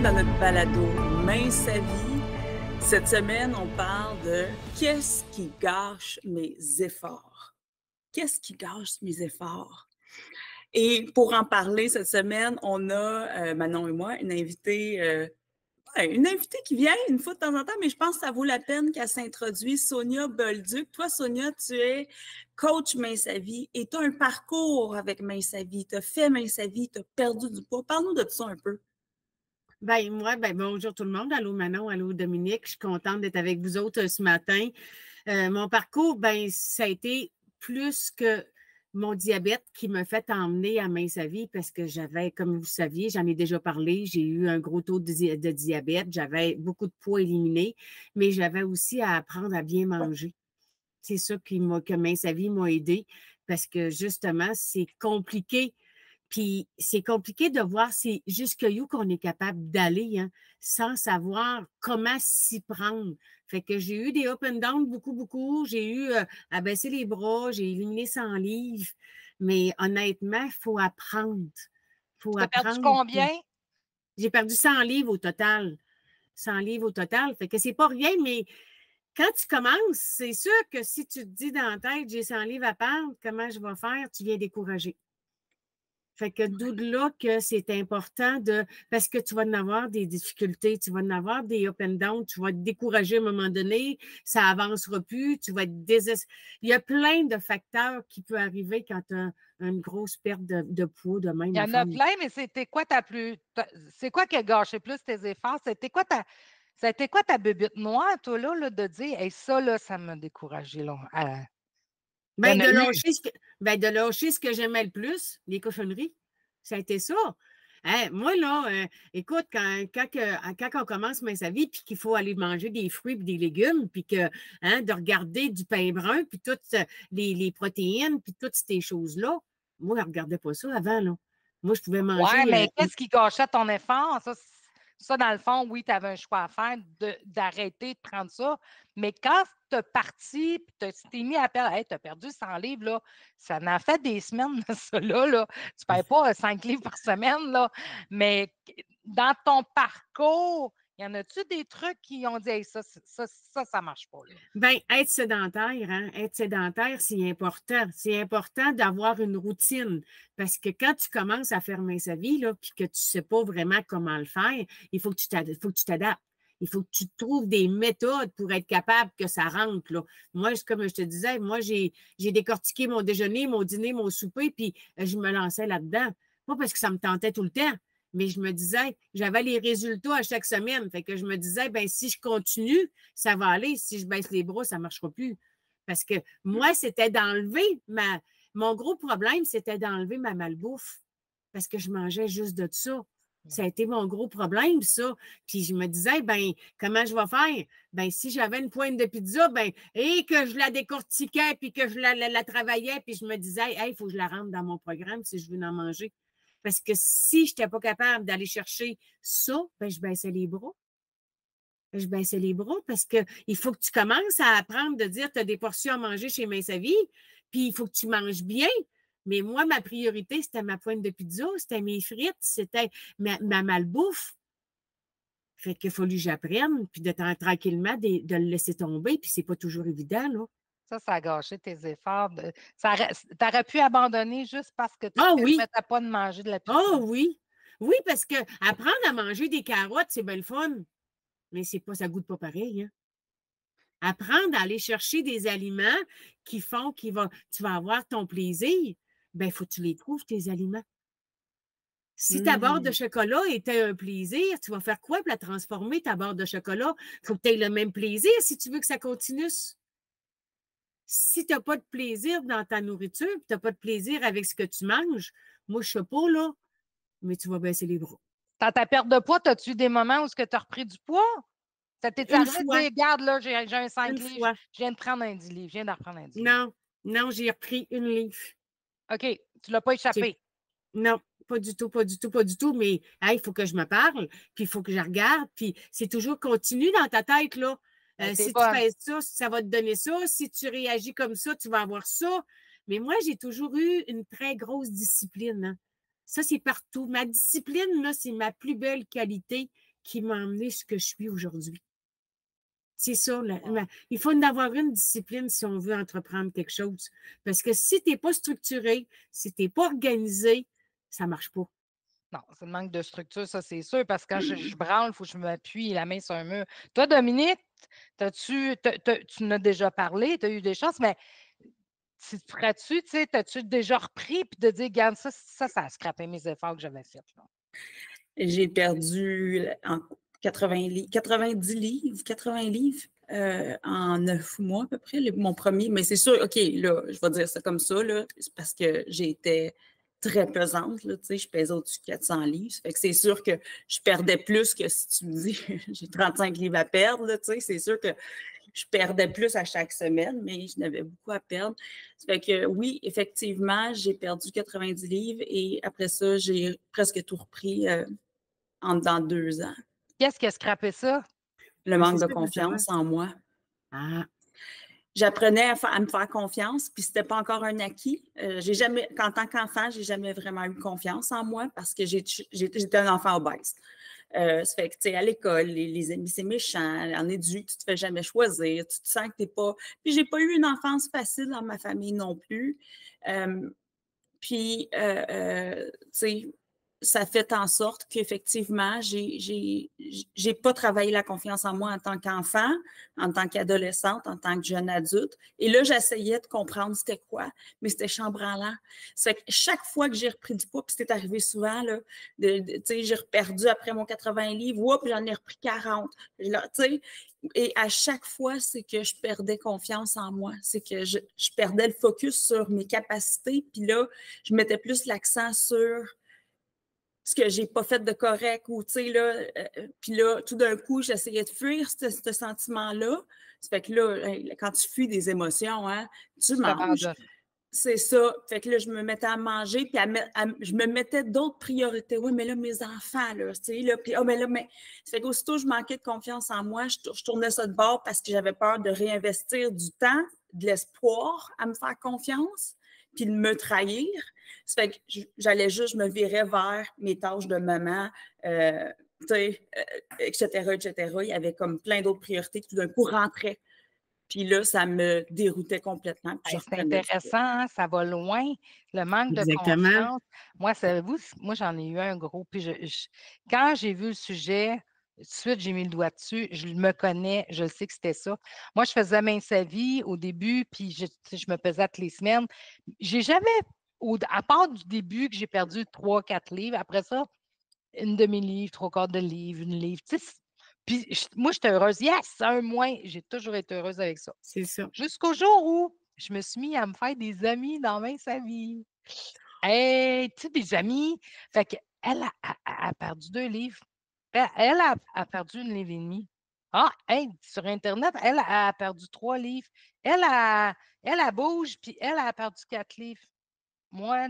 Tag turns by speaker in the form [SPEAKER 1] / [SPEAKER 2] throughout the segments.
[SPEAKER 1] dans notre balado Main sa vie. Cette semaine, on parle de qu'est-ce qui gâche mes efforts? Qu'est-ce qui gâche mes efforts? Et pour en parler cette semaine, on a, Manon et moi, une invitée qui vient une fois de temps en temps, mais je pense que ça vaut la peine qu'elle s'introduise, Sonia Bolduc. Toi, Sonia, tu es coach Main sa vie et tu as un parcours avec Main sa vie. Tu as fait Main sa vie, tu as perdu du poids. Parle-nous de ça un peu.
[SPEAKER 2] Bonjour tout le monde. Allô Manon, allô Dominique. Je suis contente d'être avec vous autres ce matin. Mon parcours, ça a été plus que mon diabète qui m'a fait emmener à Main sa vie parce que j'avais, comme vous saviez, j'en ai déjà parlé, j'ai eu un gros taux de diabète, j'avais beaucoup de poids éliminé, mais j'avais aussi à apprendre à bien manger. C'est ça que Main sa vie m'a aidé parce que justement, c'est compliqué. Puis c'est compliqué de voir jusqu'où qu'on est capable d'aller sans savoir comment s'y prendre. Fait que j'ai eu des up and down beaucoup, beaucoup. J'ai eu à baisser les bras, j'ai éliminé 100 livres. Mais honnêtement, il faut apprendre.
[SPEAKER 3] Tu as perdu combien?
[SPEAKER 2] J'ai perdu 100 livres au total. 100 livres au total. Fait que c'est pas rien, mais quand tu commences, c'est sûr que si tu te dis dans la tête, j'ai 100 livres à perdre, comment je vais faire, tu viens décourager. Fait que d'où de là que c'est important parce que tu vas en avoir des difficultés, tu vas en avoir des up and down, tu vas te décourager à un moment donné, ça avancera plus, tu vas être Il y a plein de facteurs qui peuvent arriver quand tu as une grosse perte de poids de même.
[SPEAKER 3] Il y en a plein, mais c'était quoi c'est quoi qui a gâché plus tes efforts? C'était quoi ta bébite noire, toi, là, de dire, hey, ça, là, ça m'a découragé, là.
[SPEAKER 2] De lâcher ce que j'aimais le plus, les cochonneries. Ça a été ça. Moi, là, écoute, quand on commence sa vie, puis qu'il faut aller manger des fruits et des légumes, puis de regarder du pain brun, puis toutes les protéines, puis toutes ces choses-là, moi, je ne regardais pas ça avant, là. Moi, je pouvais manger.
[SPEAKER 3] Oui, mais qu'est-ce qui gâchait ton effort? Ça, dans le fond, oui, tu avais un choix à faire d'arrêter de prendre ça. Mais quand tu es parti et tu t'es mis à perdre, hey, tu as perdu 100 livres, là, ça en a fait des semaines, ça, là. Tu ne perds pas 5 livres par semaine, là. Mais dans ton parcours, y en a-tu des trucs qui ont dit, hey, ça ne marche pas, là?
[SPEAKER 2] Être sédentaire, c'est important. C'est important d'avoir une routine. Parce que quand tu commences à faire sa vie, là, puis que tu ne sais pas vraiment comment le faire, il faut que tu t'adaptes. Il faut que tu trouves des méthodes pour être capable que ça rentre, là. Moi, comme je te disais, j'ai décortiqué mon déjeuner, mon dîner, mon souper, puis je me lançais là-dedans. Pas parce que ça me tentait tout le temps, mais je me disais, j'avais les résultats à chaque semaine. Fait que je me disais, si je continue, ça va aller. Si je baisse les bras, ça ne marchera plus. Parce que moi, c'était d'enlever mon gros problème, c'était d'enlever ma malbouffe. Parce que je mangeais juste de ça. Ça a été mon gros problème, ça. Puis je me disais, comment je vais faire? Si j'avais une pointe de pizza, et que je la décortiquais, puis que je la travaillais, puis je me disais, hey, il faut que je la rentre dans mon programme si je veux en manger. Parce que si je n'étais pas capable d'aller chercher ça, je baissais les bras. Je baissais les bras parce qu'il faut que tu commences à apprendre de dire tu as des portions à manger chez Main sa vie, puis il faut que tu manges bien. Mais moi, ma priorité, c'était ma pointe de pizza, c'était mes frites, c'était ma malbouffe. Fait qu'il a fallu que j'apprenne, puis tranquillement, de le laisser tomber, puis c'est pas toujours évident, là.
[SPEAKER 3] Ça a gâché tes efforts. Tu aurais pu abandonner juste parce que tu
[SPEAKER 2] ne
[SPEAKER 3] ne permettais pas de manger de la pizza.
[SPEAKER 2] Ah oui. Oui, parce que apprendre à manger des carottes, c'est bien le fun. Mais ça goûte pas pareil, hein? Apprendre à aller chercher des aliments qui font tu vas avoir ton plaisir, il faut que tu les trouves, tes aliments. Si ta barre de chocolat était un plaisir, tu vas faire quoi pour la transformer, ta barre de chocolat? Il faut que tu aies le même plaisir si tu veux que ça continue. Si tu n'as pas de plaisir dans ta nourriture, tu n'as pas de plaisir avec ce que tu manges, moi, je ne sais pas, là, mais tu vas baisser les bras.
[SPEAKER 3] Dans ta perte de poids, as-tu eu des moments où tu as repris du poids? Ça t'est arrivé de dire, regarde, là, j'ai un 5 livres, je viens de prendre un 10 livres, je viens d'en reprendre un 10 livres.
[SPEAKER 2] Non, j'ai repris 1 livre.
[SPEAKER 3] OK, tu ne l'as pas échappé.
[SPEAKER 2] Non, pas du tout, mais il faut que je me parle, puis il faut que je regarde, puis c'est toujours continu dans ta tête, là. Si tu fais ça, ça va te donner ça. Si tu réagis comme ça, tu vas avoir ça. Mais moi, j'ai toujours eu une très grosse discipline, hein. Ça, c'est partout. Ma discipline, là, c'est ma plus belle qualité qui m'a amené ce que je suis aujourd'hui. C'est ça.
[SPEAKER 3] Wow.
[SPEAKER 2] Il faut en avoir une discipline si on veut entreprendre quelque chose. Parce que si tu n'es pas structuré, si tu n'es pas organisé, ça ne marche pas.
[SPEAKER 3] Non, c'est le manque de structure, ça, c'est sûr, parce que quand je branle, il faut que je m'appuie la main sur un mur. Toi, Dominique, tu en as déjà parlé, tu as eu des chances, mais tu ferais-tu, tu sais, t'as-tu déjà repris puis de dire, regarde, ça a scrappé mes efforts que j'avais faits, là.
[SPEAKER 1] J'ai perdu en 90 livres, 80 livres en 9 mois à peu près, mon premier. Mais c'est sûr, OK, là, je vais dire ça comme ça, là, c'est parce que j'étais très pesante, là, tu sais, je pesais au-dessus de 400 livres. Fait que c'est sûr que je perdais plus que si tu me dis j'ai 35 livres à perdre, là, tu sais, c'est sûr que je perdais plus à chaque semaine, mais je n'avais beaucoup à perdre. Ça fait que oui, effectivement, j'ai perdu 90 livres et après ça, j'ai presque tout repris dans 2 ans.
[SPEAKER 3] Qu'est-ce qui a scrappé ça?
[SPEAKER 1] Le
[SPEAKER 2] C'est
[SPEAKER 1] manque de
[SPEAKER 2] ça, je veux savoir.
[SPEAKER 1] confiance en moi.
[SPEAKER 2] Ah,
[SPEAKER 1] J'apprenais à me faire confiance, puis c'était pas encore un acquis. J'ai jamais, en tant qu'enfant, j'ai jamais vraiment eu confiance en moi parce que j'étais un enfant obèse. Ça fait que, tu sais, à l'école, les amis, c'est méchant. En éduc, tu te fais jamais choisir. Tu te sens que t'es pas... Puis j'ai pas eu une enfance facile dans ma famille non plus. Puis, tu sais, ça fait en sorte qu'effectivement, j'ai pas travaillé la confiance en moi en tant qu'enfant, en tant qu'adolescente, en tant que jeune adulte. Et là, j'essayais de comprendre c'était quoi, mais c'était chambranlant. C'est que chaque fois que j'ai repris du poids, puis c'était arrivé souvent, là, tu sais, j'ai perdu après mon 80 livres, oups, j'en ai repris 40. Là, tu sais, et à chaque fois, c'est que je perdais confiance en moi. C'est que je perdais le focus sur mes capacités. Puis là, je mettais plus l'accent sur ce que j'ai pas fait de correct ou, tu sais, là, puis là, tout d'un coup, j'essayais de fuir ce sentiment-là. Ça fait que là, quand tu fuis des émotions, hein, tu
[SPEAKER 3] Tu
[SPEAKER 1] manges.
[SPEAKER 3] t'abandonnes.
[SPEAKER 1] C'est ça. Fait que là, je me mettais à manger, puis je me mettais d'autres priorités. Oui, mais là, mes enfants, là, tu sais, là, puis, oh, mais là, mais. Ça fait qu'aussitôt, je manquais de confiance en moi, je tournais ça de bord parce que j'avais peur de réinvestir du temps, de l'espoir à me faire confiance, puis de me trahir. Ça fait que je me virais vers mes tâches de maman, tu sais, etc., etc. Il y avait comme plein d'autres priorités qui, tout d'un coup, rentraient. Puis là, ça me déroutait complètement, puis je
[SPEAKER 3] Hey, c'est
[SPEAKER 1] reprenais du poids.
[SPEAKER 3] intéressant, hein, ça va loin, le manque de
[SPEAKER 2] exactement.
[SPEAKER 3] confiance. Moi, savez-vous, moi, j'en ai eu un gros. Puis quand j'ai vu le sujet, tout de suite, j'ai mis le doigt dessus. Je me connais, je sais que c'était ça. Moi, je faisais mince à vie au début, puis tu sais, je me pesais toutes les semaines. J'ai jamais, à part du début que j'ai perdu 3-4 livres, après ça, une demi-livre, 3/4 de livre, une livre. Tu sais, puis moi, j'étais heureuse. Yes, un moins. J'ai toujours été heureuse avec ça.
[SPEAKER 2] C'est ça.
[SPEAKER 3] Jusqu'au jour où je me suis mis à me faire des amis dans Mince à vie. Hey, tu sais, des amis. Fait qu'elle a perdu 2 livres. Elle a perdu 1 livre et demi. Ah, hey, sur Internet, elle a perdu 3 livres. Elle bouge, puis elle a perdu 4 livres. Moi,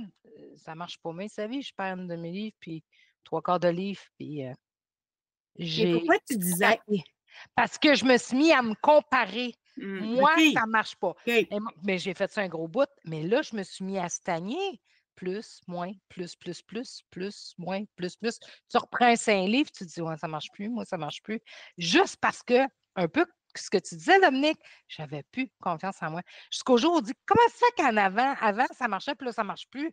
[SPEAKER 3] ça ne marche pas. Mince à vie, je perds une demi-livre, puis 3/4 de livre, puis
[SPEAKER 2] Et
[SPEAKER 3] j'ai
[SPEAKER 2] pourquoi tu disais,
[SPEAKER 3] scrappé. Parce que je me suis mis à me comparer. Moi,
[SPEAKER 2] OK,
[SPEAKER 3] ça ne marche pas.
[SPEAKER 2] OK.
[SPEAKER 3] Mais j'ai fait ça un gros bout. Mais là, je me suis mis à stagner. Plus, moins, plus, moins, plus. Tu reprends un 5 livres, tu te dis, ouais, ça ne marche plus, moi, ça ne marche plus. Juste parce que, un peu ce que tu disais, Dominique, j'avais plus confiance en moi. Jusqu'au jour où on dit, comment ça qu'en avant, ça marchait, puis là, ça ne marche plus.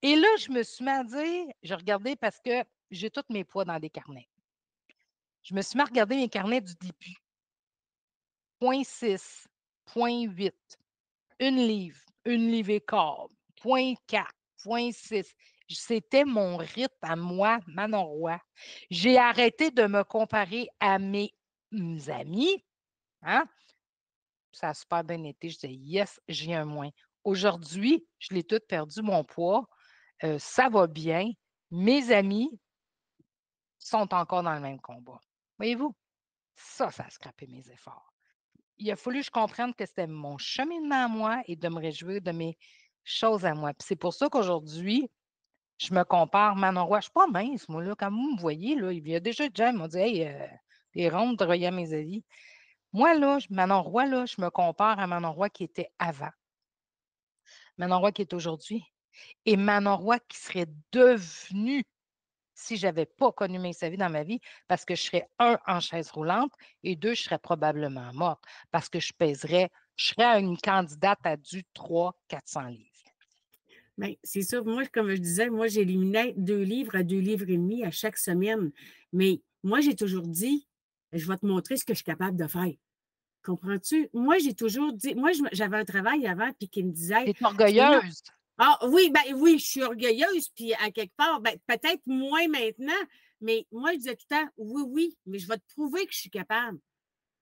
[SPEAKER 3] Et là, je me suis mis à dire, je regardais parce que j'ai tous mes poids dans des carnets. Je me suis mis à regarder mes carnets du début. 0,6, 0,8, 1 livre, 1 livre et quart, 0,4, 0,6. C'était mon rythme à moi, Manon Roy. J'ai arrêté de me comparer à mes amis. Hein? Ça a super bien été. Je disais, yes, j'ai un moins. Aujourd'hui, je l'ai tout perdu, mon poids. Ça va bien. Mes amis sont encore dans le même combat. Voyez-vous? Ça a scrappé mes efforts. Il a fallu que je comprenne que c'était mon cheminement à moi et de me réjouir de mes choses à moi. Puis c'est pour ça qu'aujourd'hui, je me compare. Manon Roy, je ne suis pas mince, moi, là. Quand vous me voyez, là, il y a déjà des gens qui m'ont dit, hey, t'es ronde, tu regardes mes avis. Moi, là, Manon Roy, là, je me compare à Manon Roy qui était avant, Manon Roy qui est aujourd'hui, et Manon Roy qui serait devenue si je n'avais pas connu Mince Vie dans ma vie, parce que je serais, un, en chaise roulante et deux, je serais probablement morte parce que je serais une candidate à du 300-400 livres.
[SPEAKER 2] Bien, c'est sûr, moi, comme je disais, moi, j'éliminais 2 livres à 2 livres et demi à chaque semaine. Mais moi, j'ai toujours dit, je vais te montrer ce que je suis capable de faire. Comprends-tu? Moi, j'ai toujours dit, moi, j'avais un travail avant, puis qui me disait,
[SPEAKER 3] Tu es orgueilleuse.
[SPEAKER 2] ah oui, ben oui, je suis orgueilleuse, puis à quelque part, ben, peut-être moins maintenant, mais moi, je disais tout le temps, oui, oui, mais je vais te prouver que je suis capable.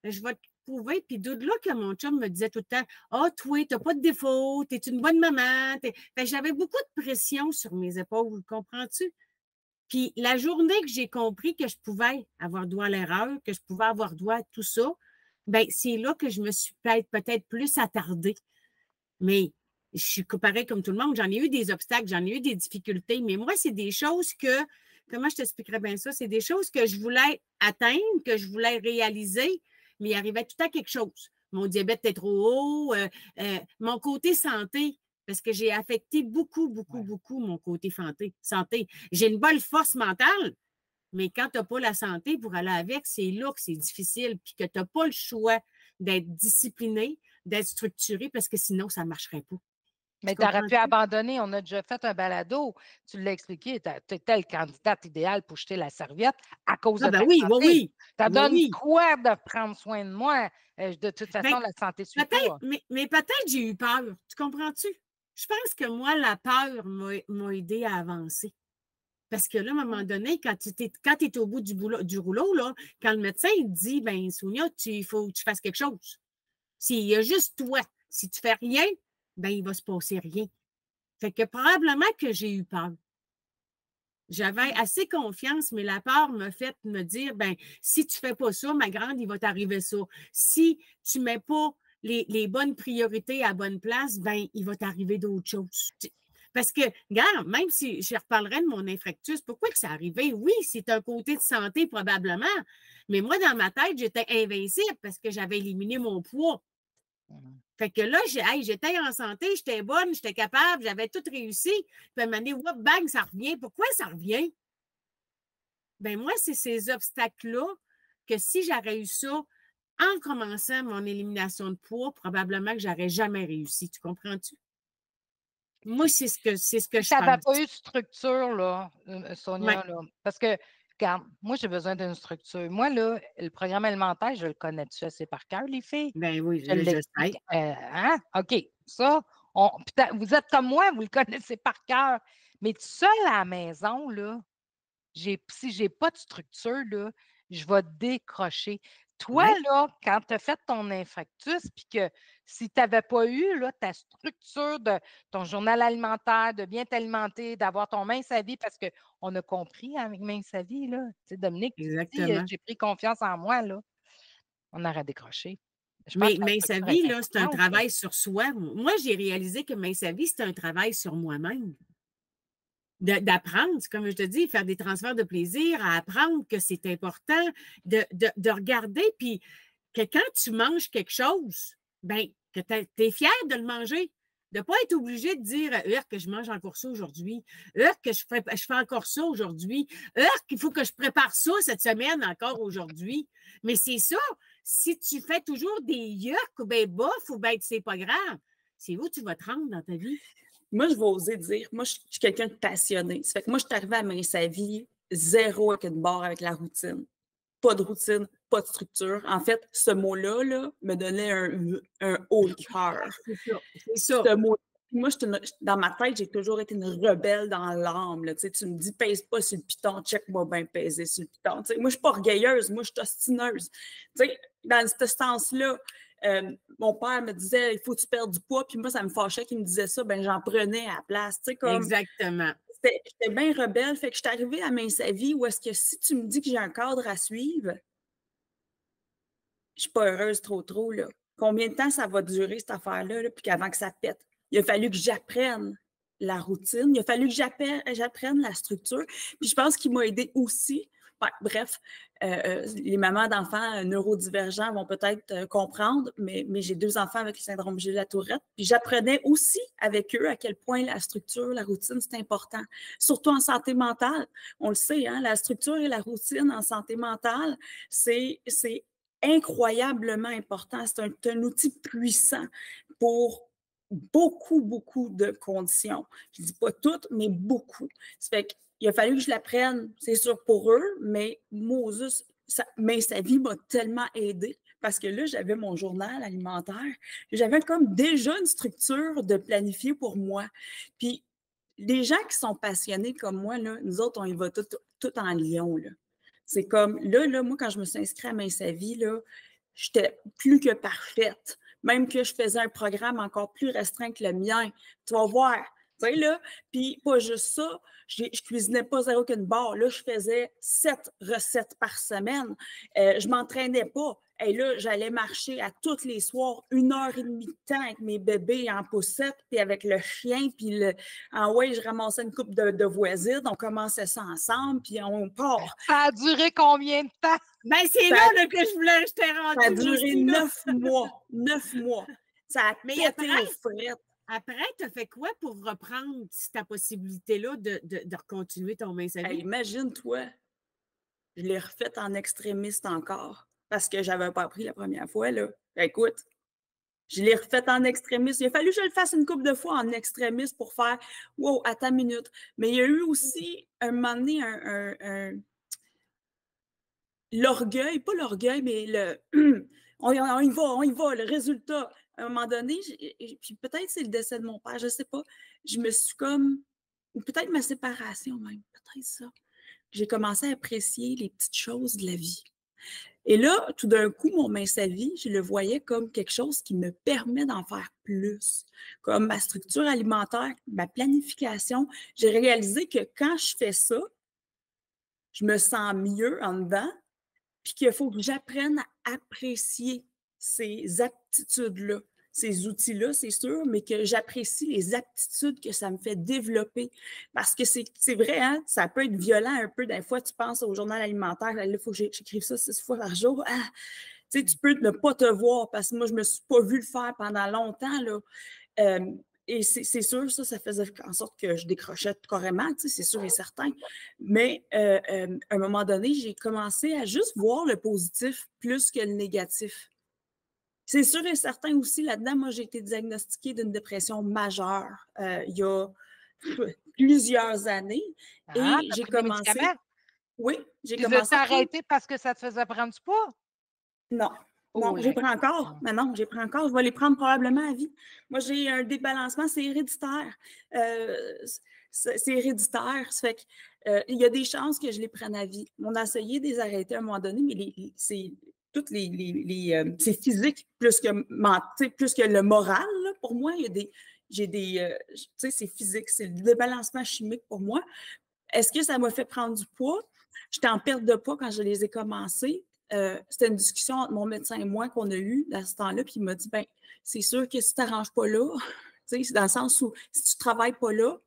[SPEAKER 2] Je vais te prouver, puis de là que mon chum me disait tout le temps, ah, toi, t'as pas de défaut, t'es une bonne maman. Fait que j'avais beaucoup de pression sur mes épaules, comprends-tu? Puis la journée que j'ai compris que je pouvais avoir droit à l'erreur, que je pouvais avoir droit à tout ça, ben c'est là que je me suis peut-être plus attardée. Mais je suis pareil comme tout le monde. J'en ai eu des obstacles, j'en ai eu des difficultés, mais moi, c'est des choses que, comment je t'expliquerais bien ça? C'est des choses que je voulais atteindre, que je voulais réaliser, mais il arrivait tout à quelque chose. Mon diabète était trop haut, mon côté santé, parce que j'ai affecté beaucoup, beaucoup, beaucoup mon côté santé. J'ai une bonne force mentale, mais quand tu n'as pas la santé pour aller avec, c'est là que c'est difficile, puis que tu n'as pas le choix d'être discipliné, d'être structuré, parce que sinon, ça ne marcherait pas.
[SPEAKER 3] Mais tu aurais pu abandonner. On a déjà fait un balado. Tu l'as expliqué. Tu étais le candidate idéal pour jeter la serviette à cause de ta santé.
[SPEAKER 2] Oui.
[SPEAKER 3] Ça donne quoi de prendre soin de moi? De toute façon, la santé suit pas.
[SPEAKER 2] Mais peut-être j'ai eu peur. Tu comprends-tu? Je pense que moi, la peur m'a aidé à avancer. Parce que là, à un moment donné, quand tu es au bout du rouleau, là, quand le médecin il dit, ben Sonia, il faut que tu fasses quelque chose. S'il y a juste toi, si tu fais rien, ben il va se passer rien. Fait que probablement que j'ai eu peur. J'avais assez confiance, mais la peur m'a fait me dire, ben si tu fais pas ça, ma grande, il va t'arriver ça. Si tu mets pas les bonnes priorités à bonne place, ben il va t'arriver d'autres choses. Parce que, regarde, même si je reparlerais de mon infarctus, pourquoi que ça arrivait? Oui, c'est un côté de santé probablement, mais moi, dans ma tête, j'étais invincible parce que j'avais éliminé mon poids. Fait que là, j'étais en santé, j'étais bonne, j'étais capable, j'avais tout réussi. Puis à un moment donné, whoop, bang, ça revient. Pourquoi ça revient? Ben moi, c'est ces obstacles-là que si j'aurais eu ça en commençant mon élimination de poids, probablement que j'aurais jamais réussi. Tu comprends-tu? Moi, c'est ce que je pense.
[SPEAKER 3] Ça n'avait pas eu de structure, là, Sonia, là. Parce que, regarde, moi, j'ai besoin d'une structure. Moi, là, le programme alimentaire, je le connais-tu assez par cœur, les filles?
[SPEAKER 2] Ben oui,
[SPEAKER 3] je
[SPEAKER 2] sais.
[SPEAKER 3] Hein? OK. Ça, vous êtes comme moi, vous le connaissez par cœur. Mais tout seul à la maison, là, si je n'ai pas de structure, là, je vais décrocher. Toi, là, quand tu as fait ton infarctus, puis que si tu n'avais pas eu là, ta structure de ton journal alimentaire, de bien t'alimenter, d'avoir ton Mince à vie, parce qu'on a compris avec Mince à vie, là, tu sais, Dominique,
[SPEAKER 2] exactement.
[SPEAKER 3] j'ai pris confiance en moi, là, on aurait décroché.
[SPEAKER 2] Mais Mince à vie, là, c'est un travail sur soi. Moi, j'ai réalisé que Mince à vie, c'est un travail sur moi-même. D'apprendre, comme je te dis, faire des transferts de plaisir, à apprendre que c'est important, de regarder, puis que quand tu manges quelque chose, bien, que tu es fier de le manger, de ne pas être obligé de dire que je mange encore ça aujourd'hui, que je fais encore ça aujourd'hui, qu'il faut que je prépare ça cette semaine encore aujourd'hui. Mais c'est ça, si tu fais toujours des yuck ou bien bof ou bien c'est pas grave, c'est où tu vas te rendre dans ta vie?
[SPEAKER 1] Moi, je vais oser dire, moi, je suis quelqu'un de passionné. Ça fait que moi, je suis arrivée à Mince à vie, zéro avec une barre avec la routine. Pas de routine, pas de structure. En fait, ce mot-là là, me donnait un haut cœur.
[SPEAKER 2] C'est ça.
[SPEAKER 1] Ce mot, moi, dans ma tête, j'ai toujours été une rebelle dans l'âme. Tu me dis, pèse pas sur le piton, check-moi bien peser sur le piton. Moi, je ne suis pas orgueilleuse, moi, je suis ostineuse. Dans ce sens-là, mon père me disait, il faut que tu perdes du poids, puis moi, ça me fâchait qu'il me disait ça, ben j'en prenais à la place.
[SPEAKER 2] Exactement.
[SPEAKER 1] J'étais bien rebelle, fait que je suis arrivée à Mince à vie où est-ce que si tu me dis que j'ai un cadre à suivre, je suis pas heureuse trop, là. Combien de temps ça va durer, cette affaire-là, là, puis qu'avant que ça pète? Il a fallu que j'apprenne la routine, il a fallu que j'apprenne la structure, puis je pense qu'il m'a aidé aussi Ben, bref, les mamans d'enfants neurodivergents vont peut-être comprendre, mais j'ai 2 enfants avec le syndrome Gilles-La-Tourette. Puis j'apprenais aussi avec eux à quel point la structure, la routine, c'est important, surtout en santé mentale. On le sait, hein, la structure et la routine en santé mentale, c'est incroyablement important. C'est un outil puissant pour beaucoup, beaucoup de conditions. Je ne dis pas toutes, mais beaucoup. Ça fait qu'il a fallu que je l'apprenne, c'est sûr pour eux, mais Moses, mais sa vie m'a tellement aidée parce que là, j'avais mon journal alimentaire. J'avais comme déjà une structure de planifier pour moi. Puis, les gens qui sont passionnés comme moi, là, nous autres, on y va tout en lion. Là. C'est comme, là, moi, quand je me suis inscrite à Main Sa Vie, là, j'étais plus que parfaite. Même que je faisais un programme encore plus restreint que le mien. Tu vas voir. Tu sais, là, puis pas juste ça, je cuisinais pas 0 qu'une barre. Là, je faisais 7 recettes par semaine. Je m'entraînais pas. Et là, j'allais marcher à tous les soirs, 1 heure et demie de temps avec mes bébés en poussette, puis avec le chien, puis ouais, je ramassais une coupe de voisines, on commençait ça ensemble, puis on part.
[SPEAKER 3] Ça a duré combien de temps?
[SPEAKER 2] Ben, c'est là que je voulais, je t'ai rendu.
[SPEAKER 1] Ça a duré 9 mois. 9 mois. Ça a pété aux frettes.
[SPEAKER 2] Après, tu as fait quoi pour reprendre ta possibilité-là de continuer ton Main Sa Vie?
[SPEAKER 1] Hey, imagine-toi, je l'ai refaite en extrémiste encore parce que je n'avais pas appris la première fois. Là. Écoute, je l'ai refaite en extrémiste. Il a fallu que je le fasse une couple de fois en extrémiste pour faire « Wow, attends une minute ». Mais il y a eu aussi, un moment donné, l'orgueil, pas l'orgueil, mais on y va, le résultat. À un moment donné, puis peut-être c'est le décès de mon père, je ne sais pas, je me suis comme, ou peut-être ma séparation même, peut-être ça. J'ai commencé à apprécier les petites choses de la vie. Et là, tout d'un coup, mon Main Sa Vie, je le voyais comme quelque chose qui me permet d'en faire plus. Comme ma structure alimentaire, ma planification. J'ai réalisé que quand je fais ça, je me sens mieux en dedans, puis qu'il faut que j'apprenne à apprécier ces aptitudes-là, ces outils-là, c'est sûr, mais que j'apprécie les aptitudes que ça me fait développer. Parce que c'est vrai, hein, ça peut être violent un peu. Des fois, tu penses au journal alimentaire, là, il faut que j'écrive ça 6 fois par jour. Ah, tu sais, tu peux ne pas te voir parce que moi, je ne me suis pas vue le faire pendant longtemps. Là. Et c'est sûr, ça faisait en sorte que je décrochais carrément, tu sais, c'est sûr et certain. Mais à un moment donné, j'ai commencé à juste voir le positif plus que le négatif. C'est sûr et certain aussi, là-dedans, moi, j'ai été diagnostiquée d'une dépression majeure il y a plusieurs années.
[SPEAKER 3] Ah,
[SPEAKER 1] et j'ai
[SPEAKER 3] pris des
[SPEAKER 1] commencé...
[SPEAKER 3] médicaments?
[SPEAKER 1] Oui, j'ai
[SPEAKER 3] Tu
[SPEAKER 1] commencé
[SPEAKER 3] as
[SPEAKER 1] à prendre...
[SPEAKER 3] arrêté parce que ça te faisait prendre du poids?
[SPEAKER 1] Non. Non,
[SPEAKER 3] Oh,
[SPEAKER 1] j'ai pris encore. Mais non, j'ai pris encore. Je vais les prendre probablement à vie. Moi, j'ai un débalancement, c'est héréditaire. C'est héréditaire. Ça fait que, il y a des chances que je les prenne à vie. On a essayé de les arrêter à un moment donné, mais c'est toutes c'est physique plus que le moral. Là, pour moi, tu sais, c'est physique, c'est le débalancement chimique pour moi. Est-ce que ça m'a fait prendre du poids? J'étais en perte de poids quand je les ai commencés. C'était une discussion entre mon médecin et moi qu'on a eue à ce temps-là, puis il m'a dit, ben, c'est sûr que si tu t'arranges pas là, c'est dans le sens où si tu travailles pas là,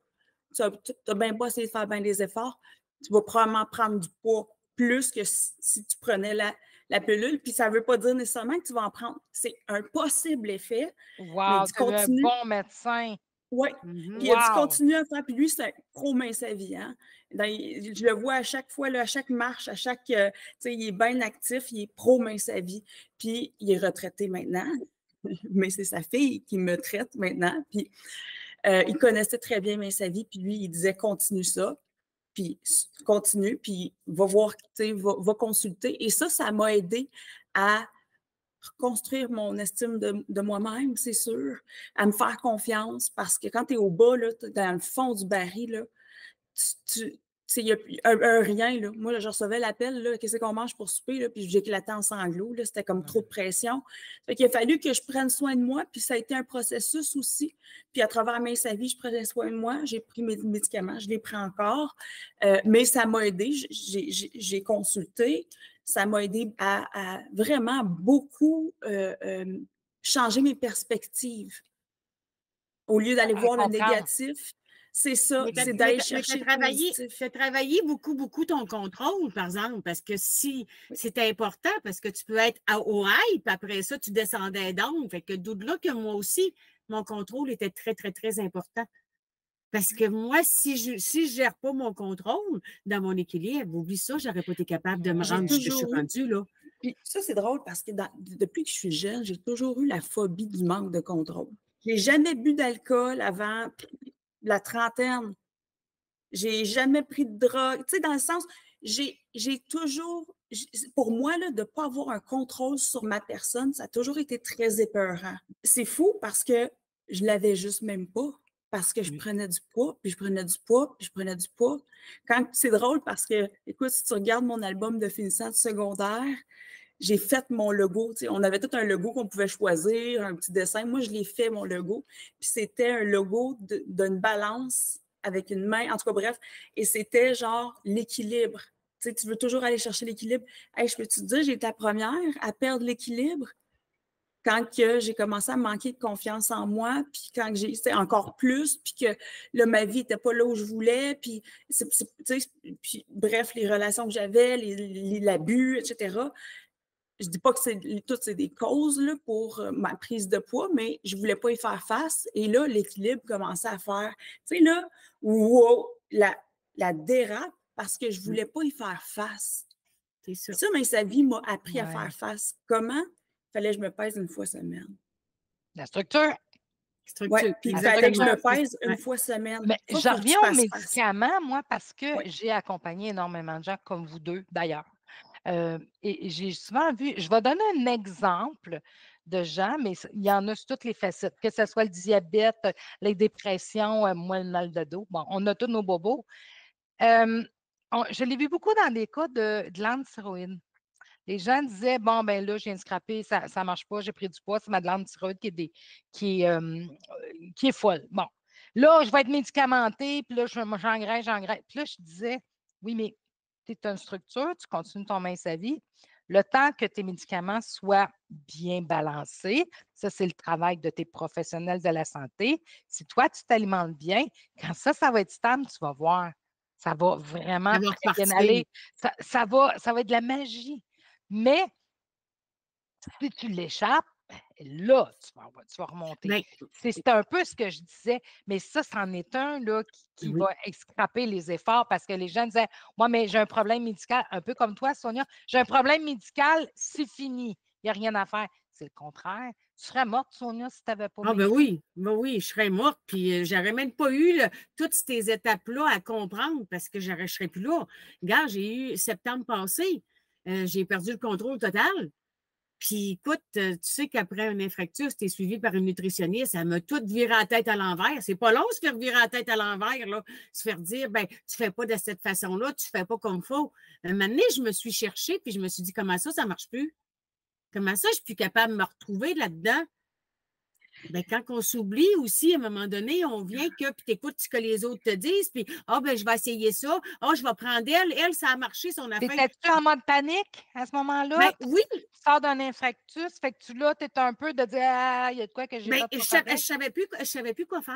[SPEAKER 1] tu n'as bien pas essayé de faire bien des efforts, tu vas probablement prendre du poids plus que si tu prenais la pilule, puis ça ne veut pas dire nécessairement que tu vas en prendre. C'est un possible effet, mais
[SPEAKER 3] Wow,
[SPEAKER 1] tu
[SPEAKER 3] tu as eu un
[SPEAKER 1] continues.
[SPEAKER 3] bon médecin.
[SPEAKER 1] Oui. Puis il a dit continue à faire. Puis lui, c'est un pro Main Sa Vie. Hein? Je le vois à chaque fois, là, à chaque marche, à chaque. Tu sais, il est bien actif, il est pro Main Sa Vie. Puis il est retraité maintenant. Mais c'est sa fille qui me traite maintenant. Puis il connaissait très bien Main Sa Vie. Puis lui, il disait continue ça. Puis continue. Puis va voir, tu sais, va consulter. Et ça m'a aidé à reconstruire mon estime de moi-même, c'est sûr, à me faire confiance, parce que quand tu es au bas, là, dans le fond du baril, là, il y a un rien. Là. Moi, là, je recevais l'appel, qu'est-ce qu'on mange pour souper, là, puis j'éclatais en sanglots. C'était comme trop de pression. Fait qu'il a fallu que je prenne soin de moi, puis ça a été un processus aussi. Puis à travers Main Sa Vie, je prenais soin de moi. J'ai pris mes médicaments, je les prends encore. Mais ça m'a aidé. J'ai consulté. Ça m'a aidé à vraiment beaucoup changer mes perspectives. Au lieu d'aller voir le négatif, C'est ça,
[SPEAKER 2] Mais
[SPEAKER 1] c'est d'aller
[SPEAKER 2] tu
[SPEAKER 1] chercher
[SPEAKER 2] as
[SPEAKER 1] le
[SPEAKER 2] travaillé,
[SPEAKER 1] positif.
[SPEAKER 2] t'as travaillé beaucoup, beaucoup ton contrôle, par exemple, parce que si
[SPEAKER 1] Oui.
[SPEAKER 2] c'est important, parce que tu peux être au high, puis après ça, tu descendais down. Fait que d'où de là que moi aussi, mon contrôle était très, très, très important. Parce que moi, si je gère pas mon contrôle dans mon équilibre, oublie ça, j'aurais pas été capable de me
[SPEAKER 1] J'ai
[SPEAKER 2] rendre ce que je suis
[SPEAKER 1] toujours eu,
[SPEAKER 2] rendue, là.
[SPEAKER 1] puis ça, c'est drôle parce que depuis que je suis jeune, j'ai toujours eu la phobie du manque de contrôle. J'ai jamais bu d'alcool avant la trentaine. J'ai jamais pris de drogue. Tu sais, dans le sens, j'ai toujours, pour moi, là, de ne pas avoir un contrôle sur ma personne, ça a toujours été très épeurant. C'est fou parce que je l'avais juste même pas. Parce que je prenais du poids, puis je prenais du poids, puis je prenais du poids. C'est drôle parce que, écoute, si tu regardes mon album de finissant du secondaire, j'ai fait mon logo. Tu sais, on avait tout un logo qu'on pouvait choisir, un petit dessin. Moi, je l'ai fait, mon logo. Puis c'était un logo d'une balance avec une main. En tout cas, bref. Et c'était genre l'équilibre. Tu sais, tu veux toujours aller chercher l'équilibre. Hey, je peux-tu te dire, j'ai été la première à perdre l'équilibre quand j'ai commencé à manquer de confiance en moi, puis quand c'était encore plus, puis que là, ma vie n'était pas là où je voulais, puis, puis bref, les relations que j'avais, l'abus, etc. Je dis pas que toutes c'est des causes là, pour ma prise de poids, mais je voulais pas y faire face. Et là, l'équilibre commençait à faire, tu sais, là, wow, la dérape parce que je voulais pas y faire face.
[SPEAKER 2] C'est ça.
[SPEAKER 1] Ça, mais sa vie m'a appris à
[SPEAKER 3] Ouais.
[SPEAKER 1] faire face. Comment? Il fallait que je me pèse une fois semaine.
[SPEAKER 3] La structure.
[SPEAKER 1] Oui,
[SPEAKER 2] Structure.
[SPEAKER 1] puis il fallait que je me
[SPEAKER 2] Exactement.
[SPEAKER 1] pèse une
[SPEAKER 2] Ouais.
[SPEAKER 1] fois semaine.
[SPEAKER 3] Mais
[SPEAKER 1] Ça,
[SPEAKER 3] je
[SPEAKER 1] faut que tu
[SPEAKER 3] reviens aux
[SPEAKER 1] fasses face.
[SPEAKER 3] médicaments, moi, parce que
[SPEAKER 1] Oui.
[SPEAKER 3] j'ai accompagné énormément de gens comme vous deux, d'ailleurs. Et j'ai souvent vu, je vais donner un exemple de gens, mais il y en a sur toutes les facettes, que ce soit le diabète, les dépressions, moi, le mal de dos. Bon, on a tous nos bobos. Je l'ai vu beaucoup dans des cas de glande thyroïde. Les gens disaient, bon, ben là, je viens de scraper, ça ne marche pas, j'ai pris du poids, c'est ma glande thyroïde qui est folle. Bon, là, je vais être médicamentée, puis là, j'engraisse. Puis là, je disais, oui, mais tu es une structure, tu continues ton mince à vie. Le temps que tes médicaments soient bien balancés, ça, c'est le travail de tes professionnels de la santé. Si toi, tu t'alimentes bien, quand ça va être stable, tu vas voir. Ça va vraiment
[SPEAKER 2] Ça va
[SPEAKER 3] très bien
[SPEAKER 2] repartir.
[SPEAKER 3] aller. Ça va être de la magie. Mais si tu l'échappes, là, tu vas remonter.
[SPEAKER 2] Ben,
[SPEAKER 3] C'est un peu ce que je disais, mais ça, c'en est un là, qui
[SPEAKER 2] oui.
[SPEAKER 3] va scraper les efforts parce que les gens disaient, moi, mais j'ai un problème médical, un peu comme toi, Sonia, j'ai un problème médical, c'est fini, il n'y a rien à faire. C'est le contraire. Tu serais morte, Sonia, si tu n'avais pas
[SPEAKER 2] Ah,
[SPEAKER 3] maigri.
[SPEAKER 2] ben oui, je serais morte, puis j'aurais même pas eu toutes ces étapes-là à comprendre parce que je serais plus là. Regarde, j'ai eu septembre passé, j'ai perdu le contrôle total. Puis écoute, tu sais qu'après un infarctus, tu es suivi par une nutritionniste, elle m'a tout viré la tête à l'envers. C'est pas long de se faire virer la tête à l'envers, là. Se faire dire, ben, tu fais pas de cette façon-là, tu fais pas comme il faut. Un moment donné, je me suis cherchée, puis je me suis dit, comment ça marche plus? Comment ça, je suis plus capable de me retrouver là-dedans? Ben, quand on s'oublie aussi, à un moment donné, on vient que, puis t'écoutes ce que les autres te disent, puis, ben, je vais essayer ça. Je vais prendre elle. Elle, ça a marché, son affaire.
[SPEAKER 3] T'étais-tu en mode panique à ce moment-là?
[SPEAKER 2] Ben, oui.
[SPEAKER 3] Tu sors d'un infarctus, fait que tu es un peu de dire, ah, il y a de quoi que j'ai
[SPEAKER 2] Ben,
[SPEAKER 3] pas
[SPEAKER 2] je
[SPEAKER 3] correct.
[SPEAKER 2] savais plus quoi faire.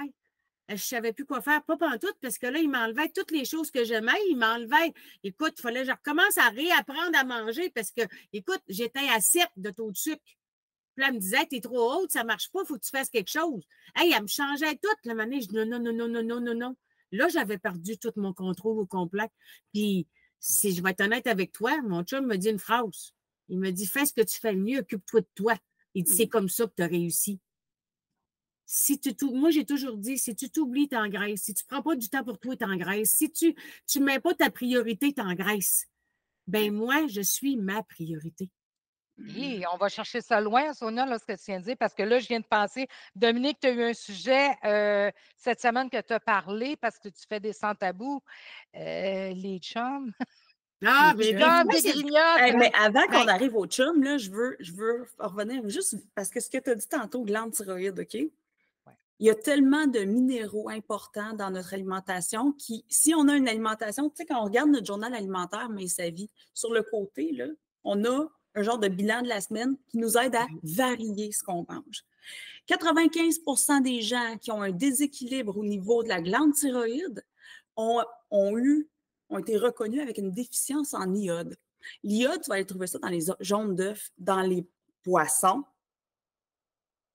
[SPEAKER 2] Je savais plus quoi faire, pas pantoute, parce que là, il m'enlevait toutes les choses que j'aimais. Il m'enlevait, écoute, il fallait que je recommence à réapprendre à manger parce que, écoute, j'étais à 7 de taux de sucre. Puis là, elle me disait, t'es trop haute, ça marche pas, il faut que tu fasses quelque chose. Hey, elle me changeait tout. La manière, je dis non, non, non, non, non, non, non, non. Là, j'avais perdu tout mon contrôle au complet. Puis, si je vais être honnête avec toi, mon chum me dit une phrase. Il me dit, fais ce que tu fais le mieux, occupe-toi de toi. Il dit, c'est comme ça que tu as réussi. Moi, j'ai toujours dit, si tu t'oublies, t'engraisses. Si tu prends pas du temps pour toi, t'engraisses. Si tu mets pas ta priorité, t'engraisses. Ben, moi, je suis ma priorité.
[SPEAKER 3] Et on va chercher ça loin, Sonia, là, ce que tu viens de dire, parce que là, je viens de penser, Dominique, tu as eu un sujet cette semaine que tu as parlé parce que tu fais des sans-tabous. Les chums,
[SPEAKER 2] Ah,
[SPEAKER 3] les
[SPEAKER 2] mais
[SPEAKER 3] chums,
[SPEAKER 2] moi,
[SPEAKER 3] des grignottes.
[SPEAKER 1] Hey, mais avant qu'on
[SPEAKER 2] Ben,
[SPEAKER 1] arrive au chum, là, je veux revenir juste parce que ce que tu as dit tantôt, glande thyroïde, OK?
[SPEAKER 3] Ouais.
[SPEAKER 1] Il y a tellement de minéraux importants dans notre alimentation qui, si on a une alimentation, tu sais, quand on regarde notre journal alimentaire, mais sa vie, sur le côté, là, on a un genre de bilan de la semaine qui nous aide à varier ce qu'on mange. 95% des gens qui ont un déséquilibre au niveau de la glande thyroïde ont été reconnus avec une déficience en iode. L'iode, tu vas aller trouver ça dans les jaunes d'œufs, dans les poissons,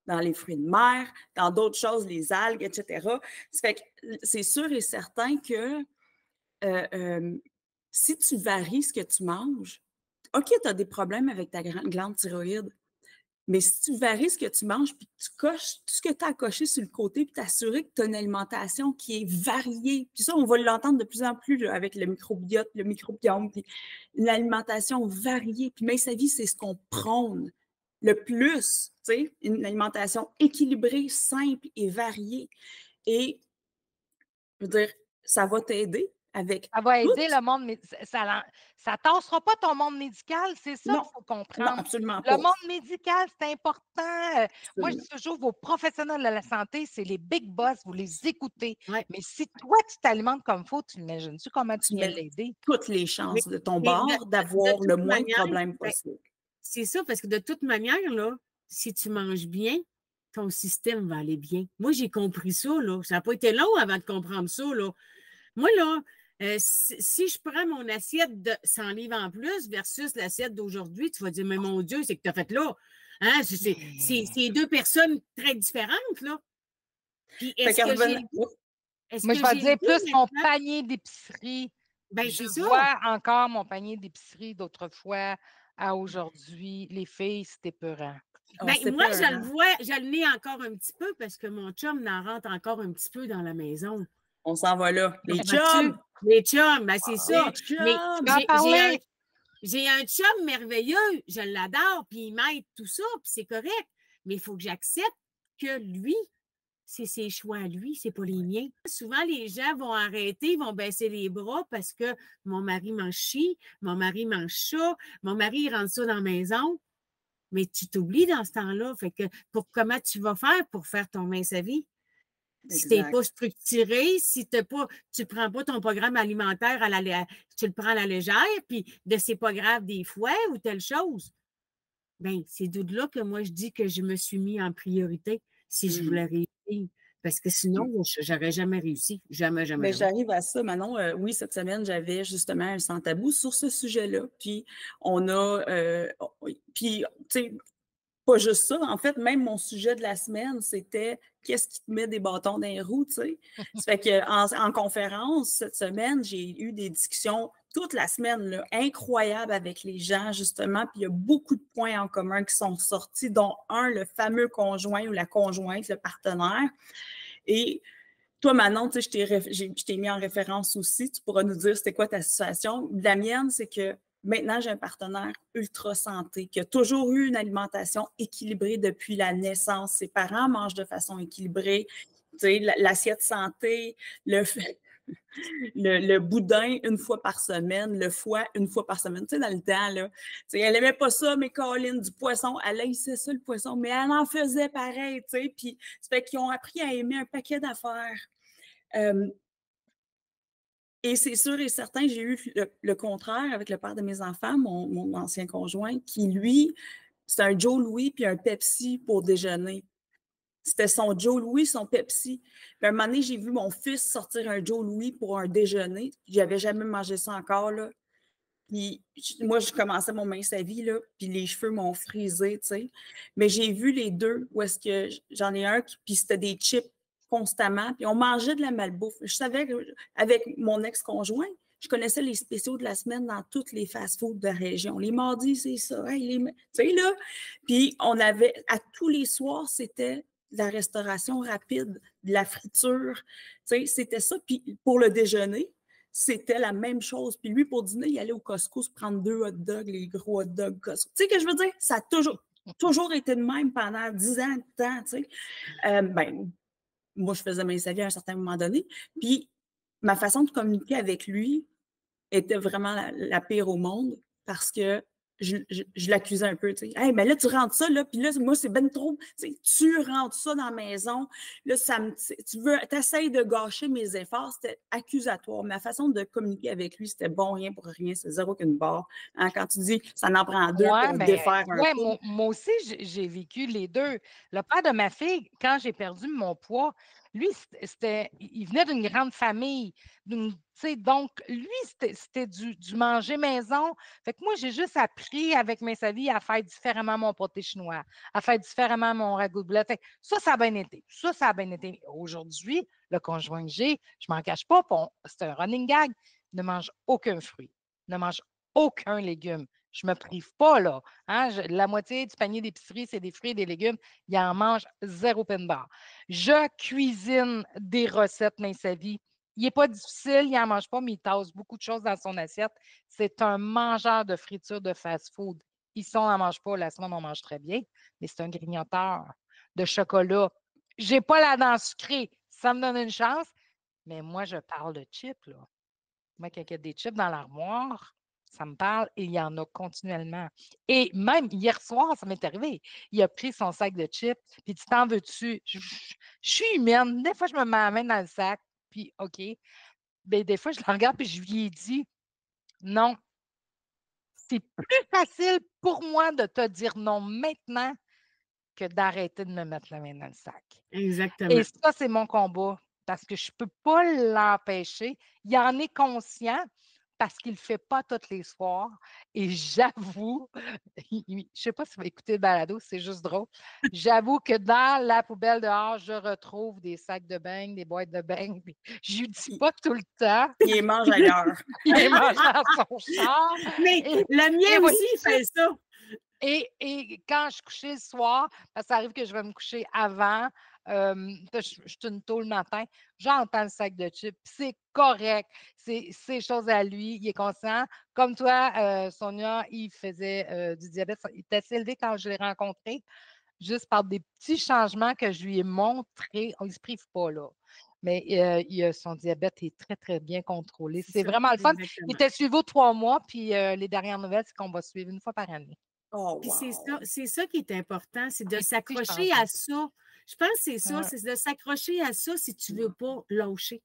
[SPEAKER 1] dans les fruits de mer, dans d'autres choses, les algues, etc. Ça fait que c'est sûr et certain que si tu varies ce que tu manges, OK, tu as des problèmes avec ta glande thyroïde, mais si tu varies ce que tu manges, puis tu coches tout ce que tu as à cocher sur le côté, puis t'assurer que tu as une alimentation qui est variée. Puis ça, on va l'entendre de plus en plus là, avec le microbiote, le microbiome, puis une alimentation variée. Puis même sa vie, c'est ce qu'on prône le plus, tu sais, une alimentation équilibrée, simple et variée. Et, je veux dire, ça va t'aider avec
[SPEAKER 3] Ça va
[SPEAKER 1] tout.
[SPEAKER 3] aider le monde, mais ça tassera pas ton monde médical, c'est ça
[SPEAKER 1] Non,
[SPEAKER 3] qu'il faut
[SPEAKER 1] non,
[SPEAKER 3] comprendre.
[SPEAKER 1] absolument
[SPEAKER 3] Le
[SPEAKER 1] pas.
[SPEAKER 3] monde médical, c'est important. Moi, je
[SPEAKER 1] Absolument.
[SPEAKER 3] dis toujours, vos professionnels de la santé, c'est les big boss, vous les écoutez.
[SPEAKER 2] Ouais.
[SPEAKER 3] Mais si toi, tu t'alimentes comme il faut, tu imagines-tu comment tu
[SPEAKER 1] Tu
[SPEAKER 3] viens
[SPEAKER 1] mets
[SPEAKER 3] l'aider?
[SPEAKER 1] toutes les
[SPEAKER 2] Mais,
[SPEAKER 1] chances de ton
[SPEAKER 2] mais
[SPEAKER 1] bord
[SPEAKER 2] de
[SPEAKER 1] d'avoir le
[SPEAKER 2] toute
[SPEAKER 1] moins de
[SPEAKER 2] manière,
[SPEAKER 1] problèmes
[SPEAKER 2] ben,
[SPEAKER 1] possible.
[SPEAKER 2] c'est ça, parce que de toute manière, là, si tu manges bien, ton système va aller bien. Moi, j'ai compris ça, là. Ça n'a pas été long avant de comprendre ça, là. Moi, là, si je prends mon assiette de 100 livres en plus versus l'assiette d'aujourd'hui, tu vas dire, mais mon Dieu, c'est que tu as fait là. Hein? C'est deux personnes très différentes, là. Puis
[SPEAKER 1] Fait
[SPEAKER 2] est-ce
[SPEAKER 1] que
[SPEAKER 2] que j'ai
[SPEAKER 1] revenant-
[SPEAKER 2] le goût? Est-ce
[SPEAKER 3] Moi, je
[SPEAKER 2] que
[SPEAKER 3] vais
[SPEAKER 2] j'ai le
[SPEAKER 3] dire
[SPEAKER 2] goût
[SPEAKER 3] plus mon
[SPEAKER 2] maintenant?
[SPEAKER 3] panier d'épicerie.
[SPEAKER 2] Ben,
[SPEAKER 3] Je
[SPEAKER 2] c'est ça.
[SPEAKER 3] vois encore mon panier d'épicerie d'autrefois à aujourd'hui. Les filles, c'était peurant.
[SPEAKER 2] Ben,
[SPEAKER 1] c'est
[SPEAKER 2] moi,
[SPEAKER 1] pas
[SPEAKER 2] je
[SPEAKER 1] un
[SPEAKER 2] le
[SPEAKER 1] an.
[SPEAKER 2] vois, je le n'ai encore un petit peu parce que mon chum en rentre encore un petit peu dans la maison.
[SPEAKER 1] On s'en va là. Les
[SPEAKER 2] Comprends-tu?
[SPEAKER 1] chums!
[SPEAKER 2] Les chums, ben c'est ça.
[SPEAKER 1] Les
[SPEAKER 2] Mais
[SPEAKER 3] Tu
[SPEAKER 1] chums!
[SPEAKER 3] vas en parler?
[SPEAKER 2] j'ai un chum merveilleux, je l'adore, puis il m'aide tout ça, puis c'est correct. Mais il faut que j'accepte que lui, c'est ses choix à lui, c'est pas les miens. Souvent, les gens vont arrêter, vont baisser les bras parce que mon mari mange ci, mon mari mange ça, mon mari il rentre ça dans la maison. Mais tu t'oublies dans ce temps-là. Fait que comment tu vas faire pour faire ton mince à vie? Si tu n'es
[SPEAKER 1] Exact.
[SPEAKER 2] pas structuré, si tu ne prends pas ton programme alimentaire tu le prends à la légère, puis de c'est pas grave des fois ou telle chose. Bien, c'est d'où là que moi je dis que je me suis mis en priorité si je voulais réussir. Parce que sinon, je n'aurais jamais réussi. Jamais, jamais,
[SPEAKER 1] Ben,
[SPEAKER 2] jamais.
[SPEAKER 1] j'arrive à ça, Manon. Oui, cette semaine, j'avais justement un sans tabou sur ce sujet-là. Puis, puis, tu sais, pas juste ça. En fait, même mon sujet de la semaine, c'était qu'est-ce qui te met des bâtons dans les roues, tu sais. Ça fait en conférence, cette semaine, j'ai eu des discussions toute la semaine, là, incroyables avec les gens, justement. Puis il y a beaucoup de points en commun qui sont sortis, dont un, le fameux conjoint ou la conjointe, le partenaire. Et toi, Manon, tu sais, je t'ai mis en référence aussi. Tu pourras nous dire c'était quoi ta situation. La mienne, c'est que maintenant, j'ai un partenaire ultra santé qui a toujours eu une alimentation équilibrée depuis la naissance. Ses parents mangent de façon équilibrée. Tu sais, l'assiette santé, le boudin une fois par semaine, le foie une fois par semaine. Tu sais, dans le temps, là, tu sais, elle aimait pas ça, mais Colline, du poisson, elle haïssait ça, le poisson, mais elle en faisait pareil, tu sais. Puis, ça fait qu'ils ont appris à aimer un paquet d'affaires. Et c'est sûr et certain, j'ai eu le contraire avec le père de mes enfants, mon ancien conjoint, qui, lui, c'est un Joe Louis puis un Pepsi pour déjeuner. C'était son Joe Louis, son Pepsi. Puis un moment donné, j'ai vu mon fils sortir un Joe Louis pour un déjeuner. J'avais jamais mangé ça encore, là. Puis moi, je commençais mon mince à vie, là, puis les cheveux m'ont frisé, tu sais. Mais j'ai vu les deux, où est-ce que j'en ai un, puis c'était des chips constamment, puis on mangeait de la malbouffe. Je savais qu'avec mon ex-conjoint, je connaissais les spéciaux de la semaine dans toutes les fast-foods de la région. Les mardis, c'est ça. Hey, tu sais, là. Puis on avait, à tous les soirs, c'était de la restauration rapide, de la friture. Tu sais, c'était ça. Puis pour le déjeuner, c'était la même chose. Puis lui, pour dîner, il allait au Costco se prendre 2 hot dogs, les gros hot dogs Costco. Tu sais ce que je veux dire? Ça a toujours été de même pendant 10 ans de temps, tu sais. Ben, moi, je faisais mes avis à un certain moment donné. Puis ma façon de communiquer avec lui était vraiment la pire au monde parce que je l'accusais un peu, tu sais. Hey, mais là, tu rentres ça, là, puis là, moi, c'est ben trop. Tu rentres ça dans la maison, là, tu essaies de gâcher mes efforts. C'était accusatoire. Ma façon de communiquer avec lui, c'était bon, rien pour rien, c'est zéro qu'une barre. Hein, quand tu dis, ça en prend deux
[SPEAKER 3] Ouais,
[SPEAKER 1] pour
[SPEAKER 3] mais
[SPEAKER 1] défaire un
[SPEAKER 3] ouais,
[SPEAKER 1] couple.
[SPEAKER 3] moi aussi, j'ai vécu les deux. Le père de ma fille, quand j'ai perdu mon poids, lui, il venait d'une grande famille. Tu sais, donc, lui, c'était du manger maison. Fait que moi, j'ai juste appris avec mes avis à faire différemment mon pâté chinois, à faire différemment mon ragoût de blé. Fait que ça a bien été. Ça a bien été. Aujourd'hui, le conjoint que j'ai, je m'en cache pas, c'est un running gag, ne mange aucun fruit, ne mange aucun légume. Je ne me prive pas, là. Hein? La moitié du panier d'épicerie, c'est des fruits et des légumes. Il en mange zéro pin bar. Je cuisine des recettes, mais sa vie. Il n'est pas difficile, il n'en mange pas, mais il tasse beaucoup de choses dans son assiette. C'est un mangeur de friture de fast-food. Ici, on n'en mange pas. La semaine, on mange très bien, mais c'est un grignoteur de chocolat. Je n'ai pas la dent sucrée. Ça me donne une chance. Mais moi, je parle de chips, là. Moi, quand il y a des chips dans l'armoire, ça me parle et il y en a continuellement. Et même hier soir, ça m'est arrivé. Il a pris son sac de chips, puis tu t'en veux-tu? Je suis humaine. Des fois, je me mets la main dans le sac, puis OK. Bien, des fois, je le regarde, puis je lui ai dit, non, c'est plus facile pour moi de te dire non maintenant que d'arrêter de me mettre la main dans le sac.
[SPEAKER 2] Exactement.
[SPEAKER 3] Et ça, c'est mon combat, parce que je ne peux pas l'empêcher. Il en est conscient parce qu'il ne le fait pas tous les soirs. Et j'avoue, je ne sais pas si vous écoutez le balado, c'est juste drôle. J'avoue que dans la poubelle dehors, je retrouve des sacs de beignes, des boîtes de beignes. Je ne lui dis pas tout le temps.
[SPEAKER 1] Il les mange ailleurs.
[SPEAKER 3] Il les mange dans son char.
[SPEAKER 2] Mais le mien aussi, il fait ça.
[SPEAKER 3] Et quand je suis couchée le soir, parce que ça arrive que je vais me coucher avant, je suis une tôt le matin, j'entends le sac de chips, puis c'est correct, c'est chose à lui, il est conscient. Comme toi, Sonia, il faisait du diabète, il était assez élevé quand je l'ai rencontré, juste par des petits changements que je lui ai montrés. On ne se prive pas, là. Mais son diabète est très, très bien contrôlé. C'est
[SPEAKER 2] ça,
[SPEAKER 3] vraiment le fun.
[SPEAKER 2] exactement.
[SPEAKER 3] Il était suivi aux 3 mois, puis les dernières nouvelles, c'est qu'on va suivre une fois par année.
[SPEAKER 1] Oh,
[SPEAKER 2] Puis
[SPEAKER 1] wow.
[SPEAKER 2] c'est ça qui est important, c'est de
[SPEAKER 3] Des petits
[SPEAKER 2] s'accrocher
[SPEAKER 3] changements.
[SPEAKER 2] à ça. Je pense que c'est ça,
[SPEAKER 3] Ouais.
[SPEAKER 2] c'est de s'accrocher à ça si tu ne veux pas lâcher.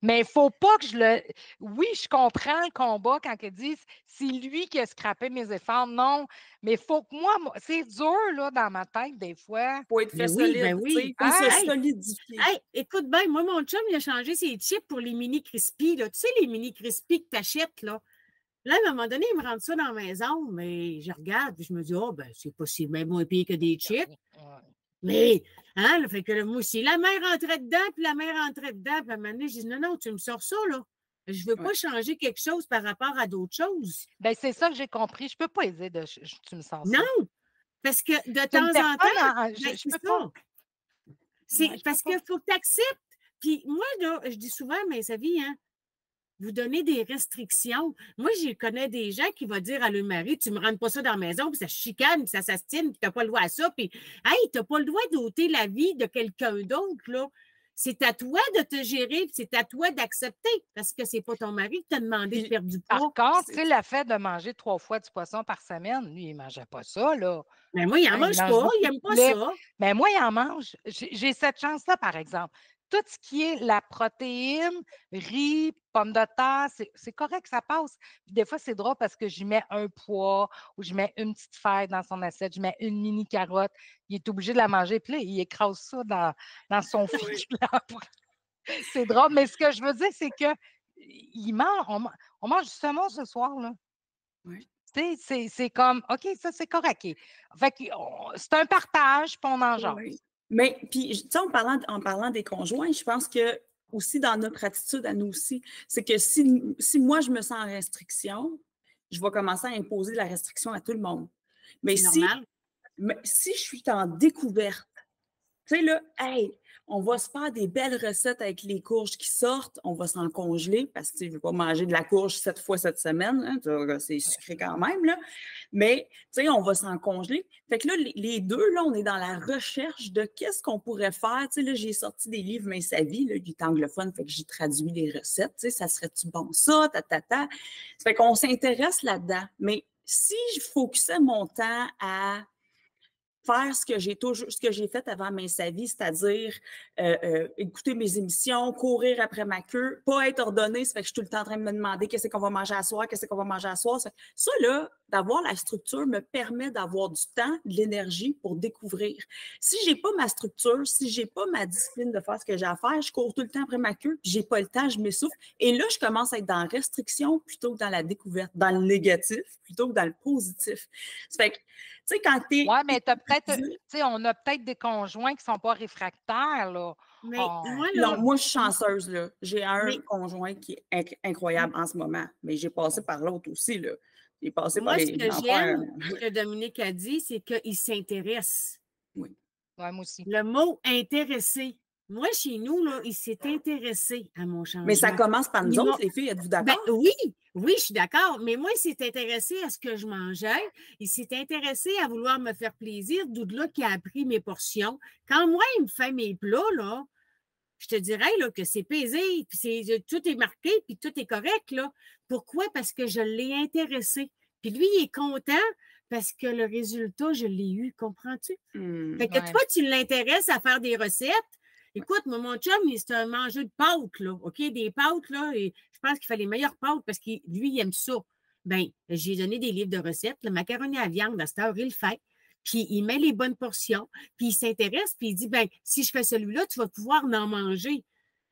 [SPEAKER 3] Mais il ne faut pas que je le. Oui, je comprends le combat quand ils disent c'est lui qui a scrappé mes efforts. Non, mais il faut que moi, c'est dur là, dans ma tête des fois.
[SPEAKER 1] Faut être fait
[SPEAKER 2] Ben oui, ben
[SPEAKER 1] solide, tu
[SPEAKER 2] oui.
[SPEAKER 1] sais. Faut
[SPEAKER 3] Hein?
[SPEAKER 1] se
[SPEAKER 2] Hey,
[SPEAKER 1] solidifier.
[SPEAKER 2] hey, écoute bien, moi, mon chum, il a changé ses chips pour les mini crispy. Là. Tu sais, les mini crispy que tu achètes, là. Là, à un moment donné, il me rentre ça dans la maison, mais je regarde, puis je me dis, oh, ben, c'est pas si même moins pire que des chips.
[SPEAKER 3] Ouais.
[SPEAKER 2] Mais, hein, là, fait que là, moi aussi, la mère rentrait dedans, puis la mère rentrait dedans, puis à un moment donné, je dis, non, non, tu me sors ça, là. Je veux pas changer quelque chose par rapport à d'autres choses.
[SPEAKER 3] Ben, c'est ça que j'ai compris. Je ne peux pas aider tu me sens ça.
[SPEAKER 2] Non, parce que de
[SPEAKER 3] C'est
[SPEAKER 2] temps
[SPEAKER 3] une
[SPEAKER 2] en
[SPEAKER 3] personne,
[SPEAKER 2] temps,
[SPEAKER 3] je
[SPEAKER 2] ben,
[SPEAKER 3] ne
[SPEAKER 2] c'est
[SPEAKER 3] peux
[SPEAKER 2] ça.
[SPEAKER 3] pas.
[SPEAKER 2] C'est
[SPEAKER 3] Ouais, je
[SPEAKER 2] parce
[SPEAKER 3] peux pas.
[SPEAKER 2] qu'il faut que tu acceptes. Puis moi, là, je dis souvent, mais sa vie, hein, vous donnez des restrictions. Moi, je connais des gens qui vont dire à leur mari, tu ne me rentres pas ça dans la maison, puis ça chicane, puis ça s'astine, puis tu n'as pas le droit à ça, puis hey, tu n'as pas le droit d'ôter la vie de quelqu'un d'autre, là. C'est à toi de te gérer, puis c'est à toi d'accepter, parce que c'est pas ton mari qui t'a demandé de perdre du
[SPEAKER 3] Par
[SPEAKER 2] poids.
[SPEAKER 3] contre, tu sais, le fait de manger 3 fois du poisson par semaine, lui, il ne mangeait pas ça, là.
[SPEAKER 2] Mais moi, il n'en
[SPEAKER 3] Hein, il
[SPEAKER 2] mange
[SPEAKER 3] mange
[SPEAKER 2] pas, il
[SPEAKER 3] beaucoup de
[SPEAKER 2] n'aime pas
[SPEAKER 3] poulet.
[SPEAKER 2] ça.
[SPEAKER 3] Mais moi, il en mange. J'ai cette chance-là, par exemple. Tout ce qui est la protéine, riz, pommes de terre, c'est correct, ça passe. Puis des fois, c'est drôle parce que j'y mets un pois ou je mets une petite fève dans son assiette, je mets une mini carotte. Il est obligé de la manger. Puis là, il écrase ça dans son féculent. C'est drôle. Mais ce que je veux dire, c'est que on mange du saumon ce soir, là.
[SPEAKER 1] Oui.
[SPEAKER 3] Tu sais, c'est comme, OK, ça, c'est correct. Fait que c'est un partage, puis on en jase.
[SPEAKER 1] Oui. Mais, puis, tu sais, en parlant des conjoints, je pense que aussi dans notre attitude à nous aussi, c'est que si moi, je me sens en restriction, je vais commencer à imposer la restriction à tout le monde. Mais
[SPEAKER 2] C'est normal.
[SPEAKER 1] si je suis en découverte, tu sais, là, hey, on va se faire des belles recettes avec les courges qui sortent, on va s'en congeler parce que je ne vais pas manger de la courge 7 fois cette semaine, hein, c'est sucré quand même, là. Mais, tu sais, on va s'en congeler. Fait que là, les deux, là, on est dans la recherche de qu'est-ce qu'on pourrait faire. Tu sais, là, j'ai sorti des livres, mais sa vie, là, il est anglophone, fait que j'ai traduit les recettes. Tu sais, ça serait-tu bon ça, ta. Ça fait qu'on s'intéresse là-dedans. Mais si je focusais mon temps à faire ce que j'ai fait avant Mince sa vie, c'est-à-dire écouter mes émissions, courir après ma queue, pas être ordonnée, ça fait que je suis tout le temps en train de me demander qu'est-ce qu'on va manger à soir, qu'est-ce qu'on va manger à soir. Ça, là, d'avoir la structure me permet d'avoir du temps, de l'énergie pour découvrir. Si j'ai pas ma structure, si j'ai pas ma discipline de faire ce que j'ai à faire, je cours tout le temps après ma queue, puis j'ai pas le temps, je m'essouffle. Et là, je commence à être dans la restriction plutôt que dans la découverte, dans le négatif plutôt que dans le positif. Ça fait que, tu sais, quand t'es...
[SPEAKER 3] Oui, mais on a peut-être des conjoints qui ne sont pas réfractaires, là.
[SPEAKER 2] Mais
[SPEAKER 3] On-
[SPEAKER 2] moi,
[SPEAKER 1] Non,
[SPEAKER 2] là,
[SPEAKER 1] moi, je suis chanceuse, là. J'ai un
[SPEAKER 2] mais
[SPEAKER 1] conjoint qui est incroyable en ce moment, mais j'ai passé par l'autre aussi, là. J'ai passé par
[SPEAKER 2] moi, ce
[SPEAKER 1] les
[SPEAKER 2] que
[SPEAKER 1] enfers.
[SPEAKER 2] j'aime, ce que Dominique a dit, c'est qu'il s'intéresse.
[SPEAKER 1] Oui.
[SPEAKER 3] Ouais, moi aussi.
[SPEAKER 2] Le mot intéressé. Moi, chez nous, là, il s'est intéressé à mon changement.
[SPEAKER 1] Mais ça commence par nous
[SPEAKER 2] Il m'a-
[SPEAKER 1] autres, les filles, êtes-vous
[SPEAKER 2] Ben
[SPEAKER 1] d'accord?
[SPEAKER 2] oui, oui, je suis d'accord. Mais moi, il s'est intéressé à ce que je mangeais. Il s'est intéressé à vouloir me faire plaisir, d'où de là qu'il a appris mes portions. Quand moi, il me fait mes plats, là, je te dirais là, que c'est pesé, puis tout est marqué, puis tout est correct. Là. Pourquoi? Parce que je l'ai intéressé. Puis lui, il est content parce que le résultat, je l'ai eu. Comprends-tu? Fait que
[SPEAKER 3] Ouais.
[SPEAKER 2] toi, tu l'intéresses à faire des recettes. Écoute, moi, mon chum, c'est un mangeur de pâtes, là. OK? Des pâtes, là. Et je pense qu'il fait les meilleures pâtes parce que lui, il aime ça. Bien, j'ai donné des livres de recettes. Le macaroni à viande, à cette heure, il le fait. Puis il met les bonnes portions. Puis il s'intéresse. Puis il dit, ben, si je fais celui-là, tu vas pouvoir en manger.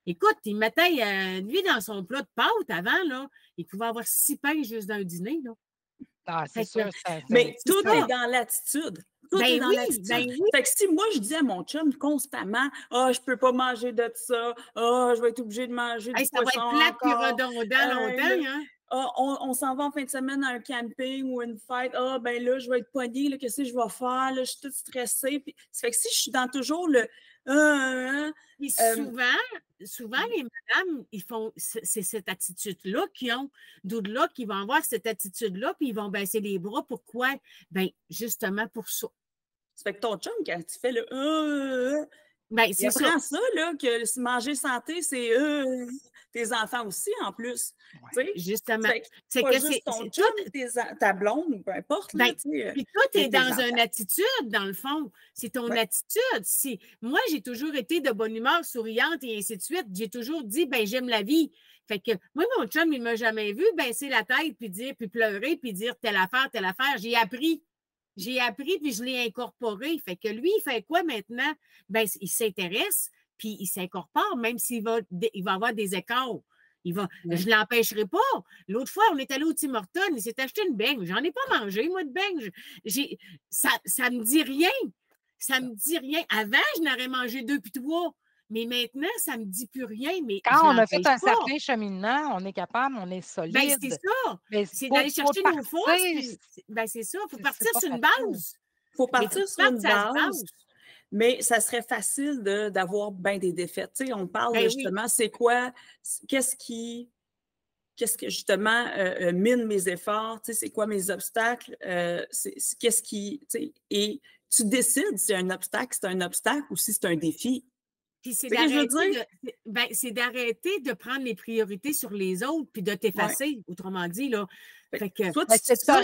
[SPEAKER 2] Écoute, il mettait, lui, dans son plat de pâtes avant, là, il pouvait avoir 6 pains juste d'un dîner, là.
[SPEAKER 3] Ah, c'est
[SPEAKER 2] Fait que,
[SPEAKER 3] sûr,
[SPEAKER 1] Mais
[SPEAKER 2] c'est
[SPEAKER 1] tout
[SPEAKER 2] ça.
[SPEAKER 1] est dans l'attitude. Tout est
[SPEAKER 2] Ben
[SPEAKER 1] dans
[SPEAKER 2] oui,
[SPEAKER 1] l'attitude.
[SPEAKER 2] ben oui.
[SPEAKER 1] Fait que si moi, je dis à mon chum constamment, « Ah, je peux pas manger de ça. Ah, je vais être obligée de manger du
[SPEAKER 2] Hey, ça va
[SPEAKER 1] poisson
[SPEAKER 2] être plate puis
[SPEAKER 1] encore.
[SPEAKER 2] redondant longtemps, hein?
[SPEAKER 1] Ah, on s'en va en fin de semaine à un camping ou une fête. Ah, ben là, je vais être poignée. Là, qu'est-ce que je vais faire? Là, je suis toute stressée. » Puis, ça fait que si je suis dans toujours le
[SPEAKER 2] Puis
[SPEAKER 1] euh,
[SPEAKER 2] souvent, les madames, c'est cette attitude-là qu'ils ont. D'où de là qu'ils vont avoir cette attitude-là, puis ils vont baisser les bras. Pourquoi? Bien, justement pour ça.
[SPEAKER 1] ça fait que ton chum, quand tu fais le
[SPEAKER 2] Bien,
[SPEAKER 1] il
[SPEAKER 2] c'est ça.
[SPEAKER 1] apprend ça, là, que manger santé, c'est tes enfants aussi, en plus. Tu sais?
[SPEAKER 2] Justement.
[SPEAKER 1] Ça fait que
[SPEAKER 2] C'est
[SPEAKER 1] pas
[SPEAKER 2] que
[SPEAKER 1] juste ton
[SPEAKER 2] c'est
[SPEAKER 1] chum,
[SPEAKER 2] tout.
[SPEAKER 1] ta blonde, ou peu importe, là,
[SPEAKER 2] Ben,
[SPEAKER 1] tu sais,
[SPEAKER 2] puis toi, tu
[SPEAKER 1] mais
[SPEAKER 2] es
[SPEAKER 1] tes
[SPEAKER 2] dans
[SPEAKER 1] enfants.
[SPEAKER 2] une attitude, dans le fond. C'est ton
[SPEAKER 1] Ouais.
[SPEAKER 2] attitude. Moi, j'ai toujours été de bonne humeur, souriante et ainsi de suite. J'ai toujours dit, ben j'aime la vie. Fait que moi, mon chum, il ne m'a jamais vu baisser la tête, puis pleurer, puis dire telle affaire, telle affaire. J'ai appris. Puis je l'ai incorporé. Fait que lui, il fait quoi maintenant? Ben, il s'intéresse, puis il s'incorpore, même s'il va avoir des écarts. Je ne l'empêcherai pas. L'autre fois, on est allé au Tim Hortons, il s'est acheté une beigne. J'en ai pas mangé, moi, de beigne. Ça me dit rien. Ça me dit rien. Avant, je n'aurais mangé 2 puis 3. Mais maintenant, ça me dit plus rien. Mais
[SPEAKER 3] Quand on a fait un
[SPEAKER 2] pas.
[SPEAKER 3] certain cheminement, on est capable, on est
[SPEAKER 2] Ben,
[SPEAKER 3] solide.
[SPEAKER 2] c'est ça.
[SPEAKER 3] Mais
[SPEAKER 2] C'est
[SPEAKER 3] faut-
[SPEAKER 2] d'aller
[SPEAKER 3] faut
[SPEAKER 2] chercher nos forces.
[SPEAKER 3] partir.
[SPEAKER 2] Ben, c'est ça. Il faut
[SPEAKER 3] C'est
[SPEAKER 2] partir
[SPEAKER 3] pas
[SPEAKER 2] sur une
[SPEAKER 3] facile.
[SPEAKER 2] base.
[SPEAKER 1] Il faut
[SPEAKER 2] Mais
[SPEAKER 1] partir
[SPEAKER 2] faut
[SPEAKER 1] sur une
[SPEAKER 2] que ça se
[SPEAKER 1] base, mais ça serait facile d'avoir bien des défaites. Tu sais, on parle
[SPEAKER 2] Ben oui.
[SPEAKER 1] justement, qu'est-ce que justement mine mes efforts, tu sais, c'est quoi mes obstacles, qu'est-ce qui, tu sais, et tu décides si un obstacle, c'est un obstacle ou si c'est un défi.
[SPEAKER 2] Puis c'est
[SPEAKER 1] C'est ce que je veux
[SPEAKER 2] d'arrêter
[SPEAKER 1] dire?
[SPEAKER 2] c'est d'arrêter de prendre les priorités sur les autres puis de t'effacer, autrement dit, là. Fait que,
[SPEAKER 1] Soit
[SPEAKER 3] Ben, c'est de se
[SPEAKER 1] tu rentres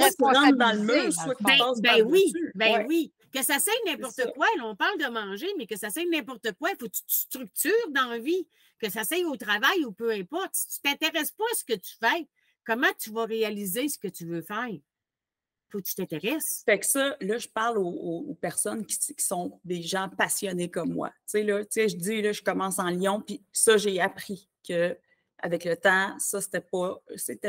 [SPEAKER 1] dans le
[SPEAKER 3] responsabiliser,
[SPEAKER 1] mur,
[SPEAKER 3] dans
[SPEAKER 1] soit
[SPEAKER 3] le
[SPEAKER 1] tu
[SPEAKER 3] fond.
[SPEAKER 1] passes
[SPEAKER 2] oui,
[SPEAKER 1] par-dessus.
[SPEAKER 2] oui. Que ça sert n'importe
[SPEAKER 1] C'est ça.
[SPEAKER 2] quoi, là, on parle de manger, mais que ça sert n'importe quoi, il faut que tu te structures dans la vie, que ça sert au travail ou peu importe. Si tu ne t'intéresses pas à ce que tu fais, comment tu vas réaliser ce que tu veux faire? Il faut que tu t'intéresses.
[SPEAKER 1] Fait que ça, là, je parle aux personnes qui sont des gens passionnés comme moi. Tu sais, je dis, là, je commence en Lyon, puis ça, j'ai appris que avec le temps, ça, c'était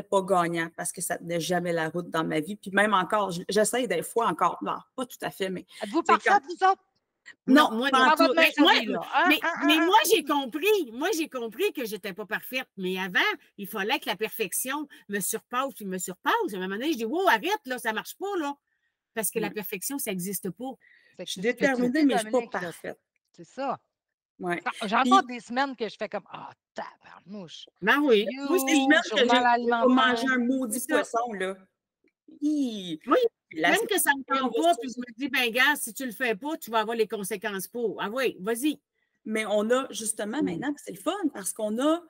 [SPEAKER 1] pas gagnant parce que ça tenait jamais la route dans ma vie. Puis même encore, j'essaie des fois encore, non, pas tout à fait, mais
[SPEAKER 3] Êtes-vous
[SPEAKER 1] c'est
[SPEAKER 3] parfaite, vous autres?
[SPEAKER 1] non,
[SPEAKER 2] moi,
[SPEAKER 1] pas en
[SPEAKER 3] Dans votre
[SPEAKER 1] tout.
[SPEAKER 3] main,
[SPEAKER 2] moi,
[SPEAKER 3] ça dit, là.
[SPEAKER 2] mais moi, j'ai compris. Moi, j'ai compris que je n'étais pas parfaite. Mais avant, il fallait que la perfection me surpasse puis me surpasse. À un moment donné, je dis, wow, arrête, là, ça ne marche pas, là. Parce que la perfection, ça n'existe pas.
[SPEAKER 3] Fait que
[SPEAKER 1] Je suis
[SPEAKER 3] c'est ce que tu
[SPEAKER 1] déterminée,
[SPEAKER 3] dis,
[SPEAKER 1] mais je ne suis pas
[SPEAKER 3] Dominique, là.
[SPEAKER 1] parfaite.
[SPEAKER 3] C'est ça.
[SPEAKER 1] Ouais.
[SPEAKER 3] J'ai encore des semaines que je fais comme ah, tabarnouche.
[SPEAKER 2] Ben oui. Moi
[SPEAKER 1] Des
[SPEAKER 2] aussi.
[SPEAKER 1] semaines que
[SPEAKER 3] Journal
[SPEAKER 1] j'ai pas mangé
[SPEAKER 3] alimentaire.
[SPEAKER 1] un maudit
[SPEAKER 2] C'est ça.
[SPEAKER 1] poisson, là. Hi!
[SPEAKER 2] Oui.
[SPEAKER 1] La
[SPEAKER 2] Même que ça ne me
[SPEAKER 1] semaine,
[SPEAKER 2] tente pas, puis je me dis, ben gars, si tu ne le fais pas, tu vas avoir les conséquences pour. Ah oui, vas-y.
[SPEAKER 1] Mais on a justement maintenant, puis c'est le fun, parce qu'on a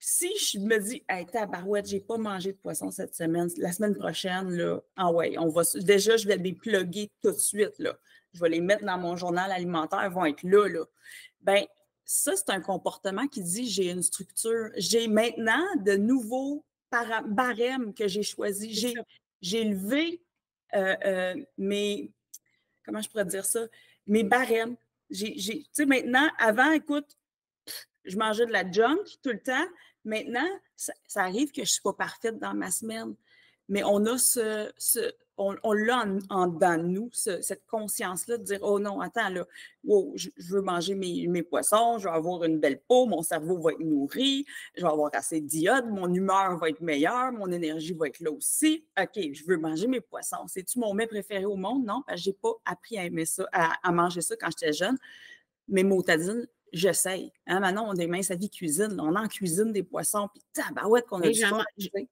[SPEAKER 1] Si je me dis, hey, tabarouette, j'ai pas mangé de poisson cette semaine, la semaine prochaine, là, ah ouais, déjà, je vais les plugger tout de suite, là. Je vais les mettre dans mon journal alimentaire, ils vont être là, là. Ben, ça, c'est un comportement qui dit, j'ai une structure. J'ai maintenant de nouveaux barèmes que j'ai choisis. J'ai levé mes, comment je pourrais dire ça, mes barèmes. Tu sais, maintenant, avant, écoute, je mangeais de la junk tout le temps. Maintenant, ça arrive que je ne suis pas parfaite dans ma semaine. Mais on a on l'a en dedans de nous, cette conscience-là de dire, oh non, attends, là, wow, je veux manger mes poissons, je vais avoir une belle peau, mon cerveau va être nourri, je vais avoir assez d'iode, mon humeur va être meilleure, mon énergie va être là aussi. OK, je veux manger mes poissons. C'est-tu mon mets préféré au monde? Non, parce que je n'ai pas appris à aimer ça, à manger ça quand j'étais jeune. Mais motadine, j'essaye. Hein, Manon, on est mince à vie cuisine. Là. On en cuisine des poissons, puis tabarouette qu'on a du fun.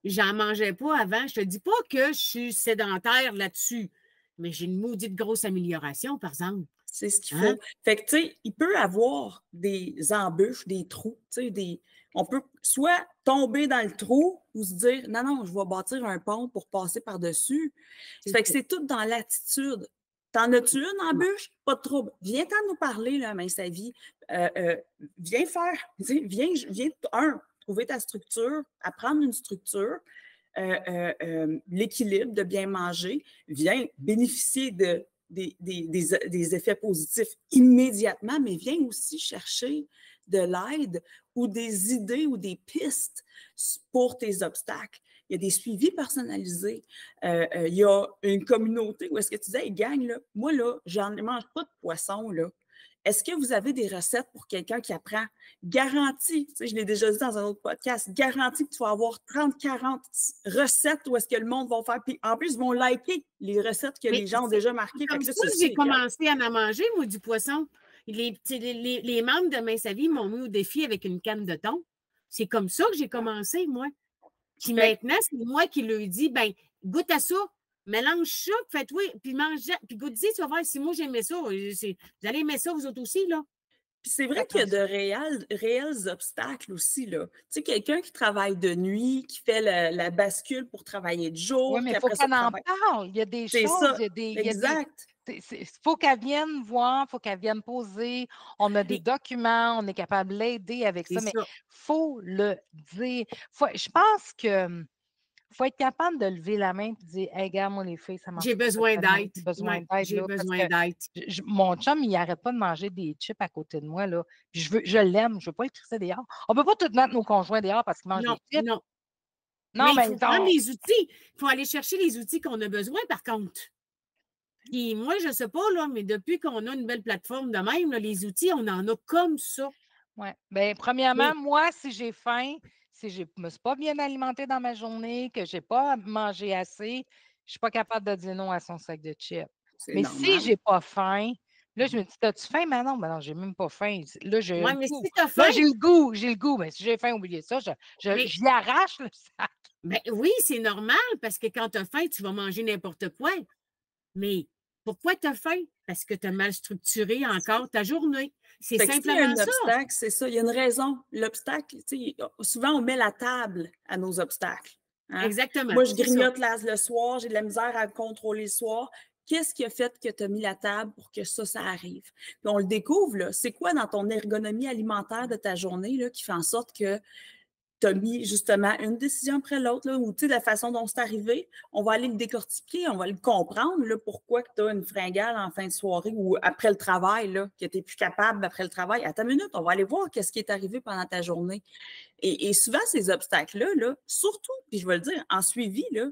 [SPEAKER 2] J'en mangeais pas avant. Je te dis pas que je suis sédentaire là-dessus, mais j'ai une maudite grosse amélioration, par exemple.
[SPEAKER 1] C'est ce qu'il faut. Fait que, tu sais, il peut avoir des embûches, des trous. Tu sais, on peut soit tomber dans le trou ou se dire, non, non, je vais bâtir un pont pour passer par-dessus. Fait que c'est tout dans l'attitude. T'en as-tu une embûche? Pas de trouble. Viens-t'en nous parler, là, Mince à vie. Viens faire, viens, trouver ta structure, apprendre une structure, l'équilibre de bien manger. Viens bénéficier des effets positifs immédiatement, mais viens aussi chercher de l'aide ou des idées ou des pistes pour tes obstacles. Il y a des suivis personnalisés. Il y a une communauté où est-ce que tu disais, hey, gang, là, moi, là, je ne mange pas de poisson, là. Est-ce que vous avez des recettes pour quelqu'un qui apprend? Garantie, tu sais, je l'ai déjà dit dans un autre podcast, garantie que tu vas avoir 30-40 recettes où est-ce que le monde va faire. Puis en plus, ils vont liker les recettes que les gens ont déjà marquées.
[SPEAKER 2] Comme ça, j'ai commencé à en manger, moi, du poisson. Les membres de Mince à vie m'ont mis au défi avec une canne de thon. C'est comme ça que j'ai commencé, moi. Puis maintenant, c'est moi qui lui dis, ben, goûte à ça, mélange ça, fais-toi, puis mange, puis goûte-y, tu vas voir si moi j'aimais ça. Vous allez aimer ça, vous autres aussi, là.
[SPEAKER 1] Puis c'est vrai qu'il y a de réels obstacles aussi, là. Tu sais, quelqu'un qui travaille de nuit, qui fait la bascule pour travailler de jour.
[SPEAKER 3] Oui, mais il faut qu'on en parle. Il y a des choses,
[SPEAKER 1] exact.
[SPEAKER 3] Il faut qu'elle vienne voir, il faut qu'elle vienne poser. On a des documents, on est capable de l'aider avec ça, mais il faut le dire. Je pense que faut être capable de lever la main et de dire, hey, regarde, moi, les filles, ça marche.
[SPEAKER 2] J'ai besoin d'aide.
[SPEAKER 3] J'ai besoin d'aide. Mon chum, il n'arrête pas de manger des chips à côté de moi, là. Puis je l'aime, je ne veux pas le crisser dehors. On ne peut pas tout mettre nos conjoints dehors parce qu'ils mangent des chips.
[SPEAKER 2] Non, mais il faut prendre les outils. Il faut aller chercher les outils qu'on a besoin, par contre. Puis moi, je ne sais pas, là, mais depuis qu'on a une belle plateforme de même, là, les outils, on en a comme ça.
[SPEAKER 3] Oui. Bien, premièrement, moi, si j'ai faim, si je ne me suis pas bien alimentée dans ma journée, que je n'ai pas mangé assez, je ne suis pas capable de dire non à son sac de chips. Mais normal. Si je n'ai pas faim, là, je me dis, as-tu faim? Mais non, je n'ai même pas faim. Là, j'ai
[SPEAKER 2] mais si tu as faim.
[SPEAKER 3] Là, j'ai le goût. Mais si j'ai faim, oubliez ça. Je lui arrache le sac.
[SPEAKER 2] Ben oui, c'est normal parce que quand tu as faim, tu vas manger n'importe quoi. Mais pourquoi tu as faim? Parce que tu as mal structuré encore ta journée. C'est simplement ça.
[SPEAKER 1] Obstacle, c'est ça. Il y a une raison. L'obstacle, souvent, on met la table à nos obstacles. Hein?
[SPEAKER 2] Exactement.
[SPEAKER 1] Moi, je grignote le soir, j'ai de la misère à contrôler le soir. Qu'est-ce qui a fait que tu as mis la table pour que ça arrive? Puis on le découvre, là. C'est quoi dans ton ergonomie alimentaire de ta journée là, qui fait en sorte que tu as mis justement une décision après l'autre, ou tu sais, la façon dont c'est arrivé, on va aller le décortiquer, on va le comprendre, là, pourquoi tu as une fringale en fin de soirée ou après le travail, là, que tu n'es plus capable après le travail. À ta minute, on va aller voir qu'est-ce qui est arrivé pendant ta journée. Et souvent, ces obstacles-là, là, surtout, puis je vais le dire, en suivi, là,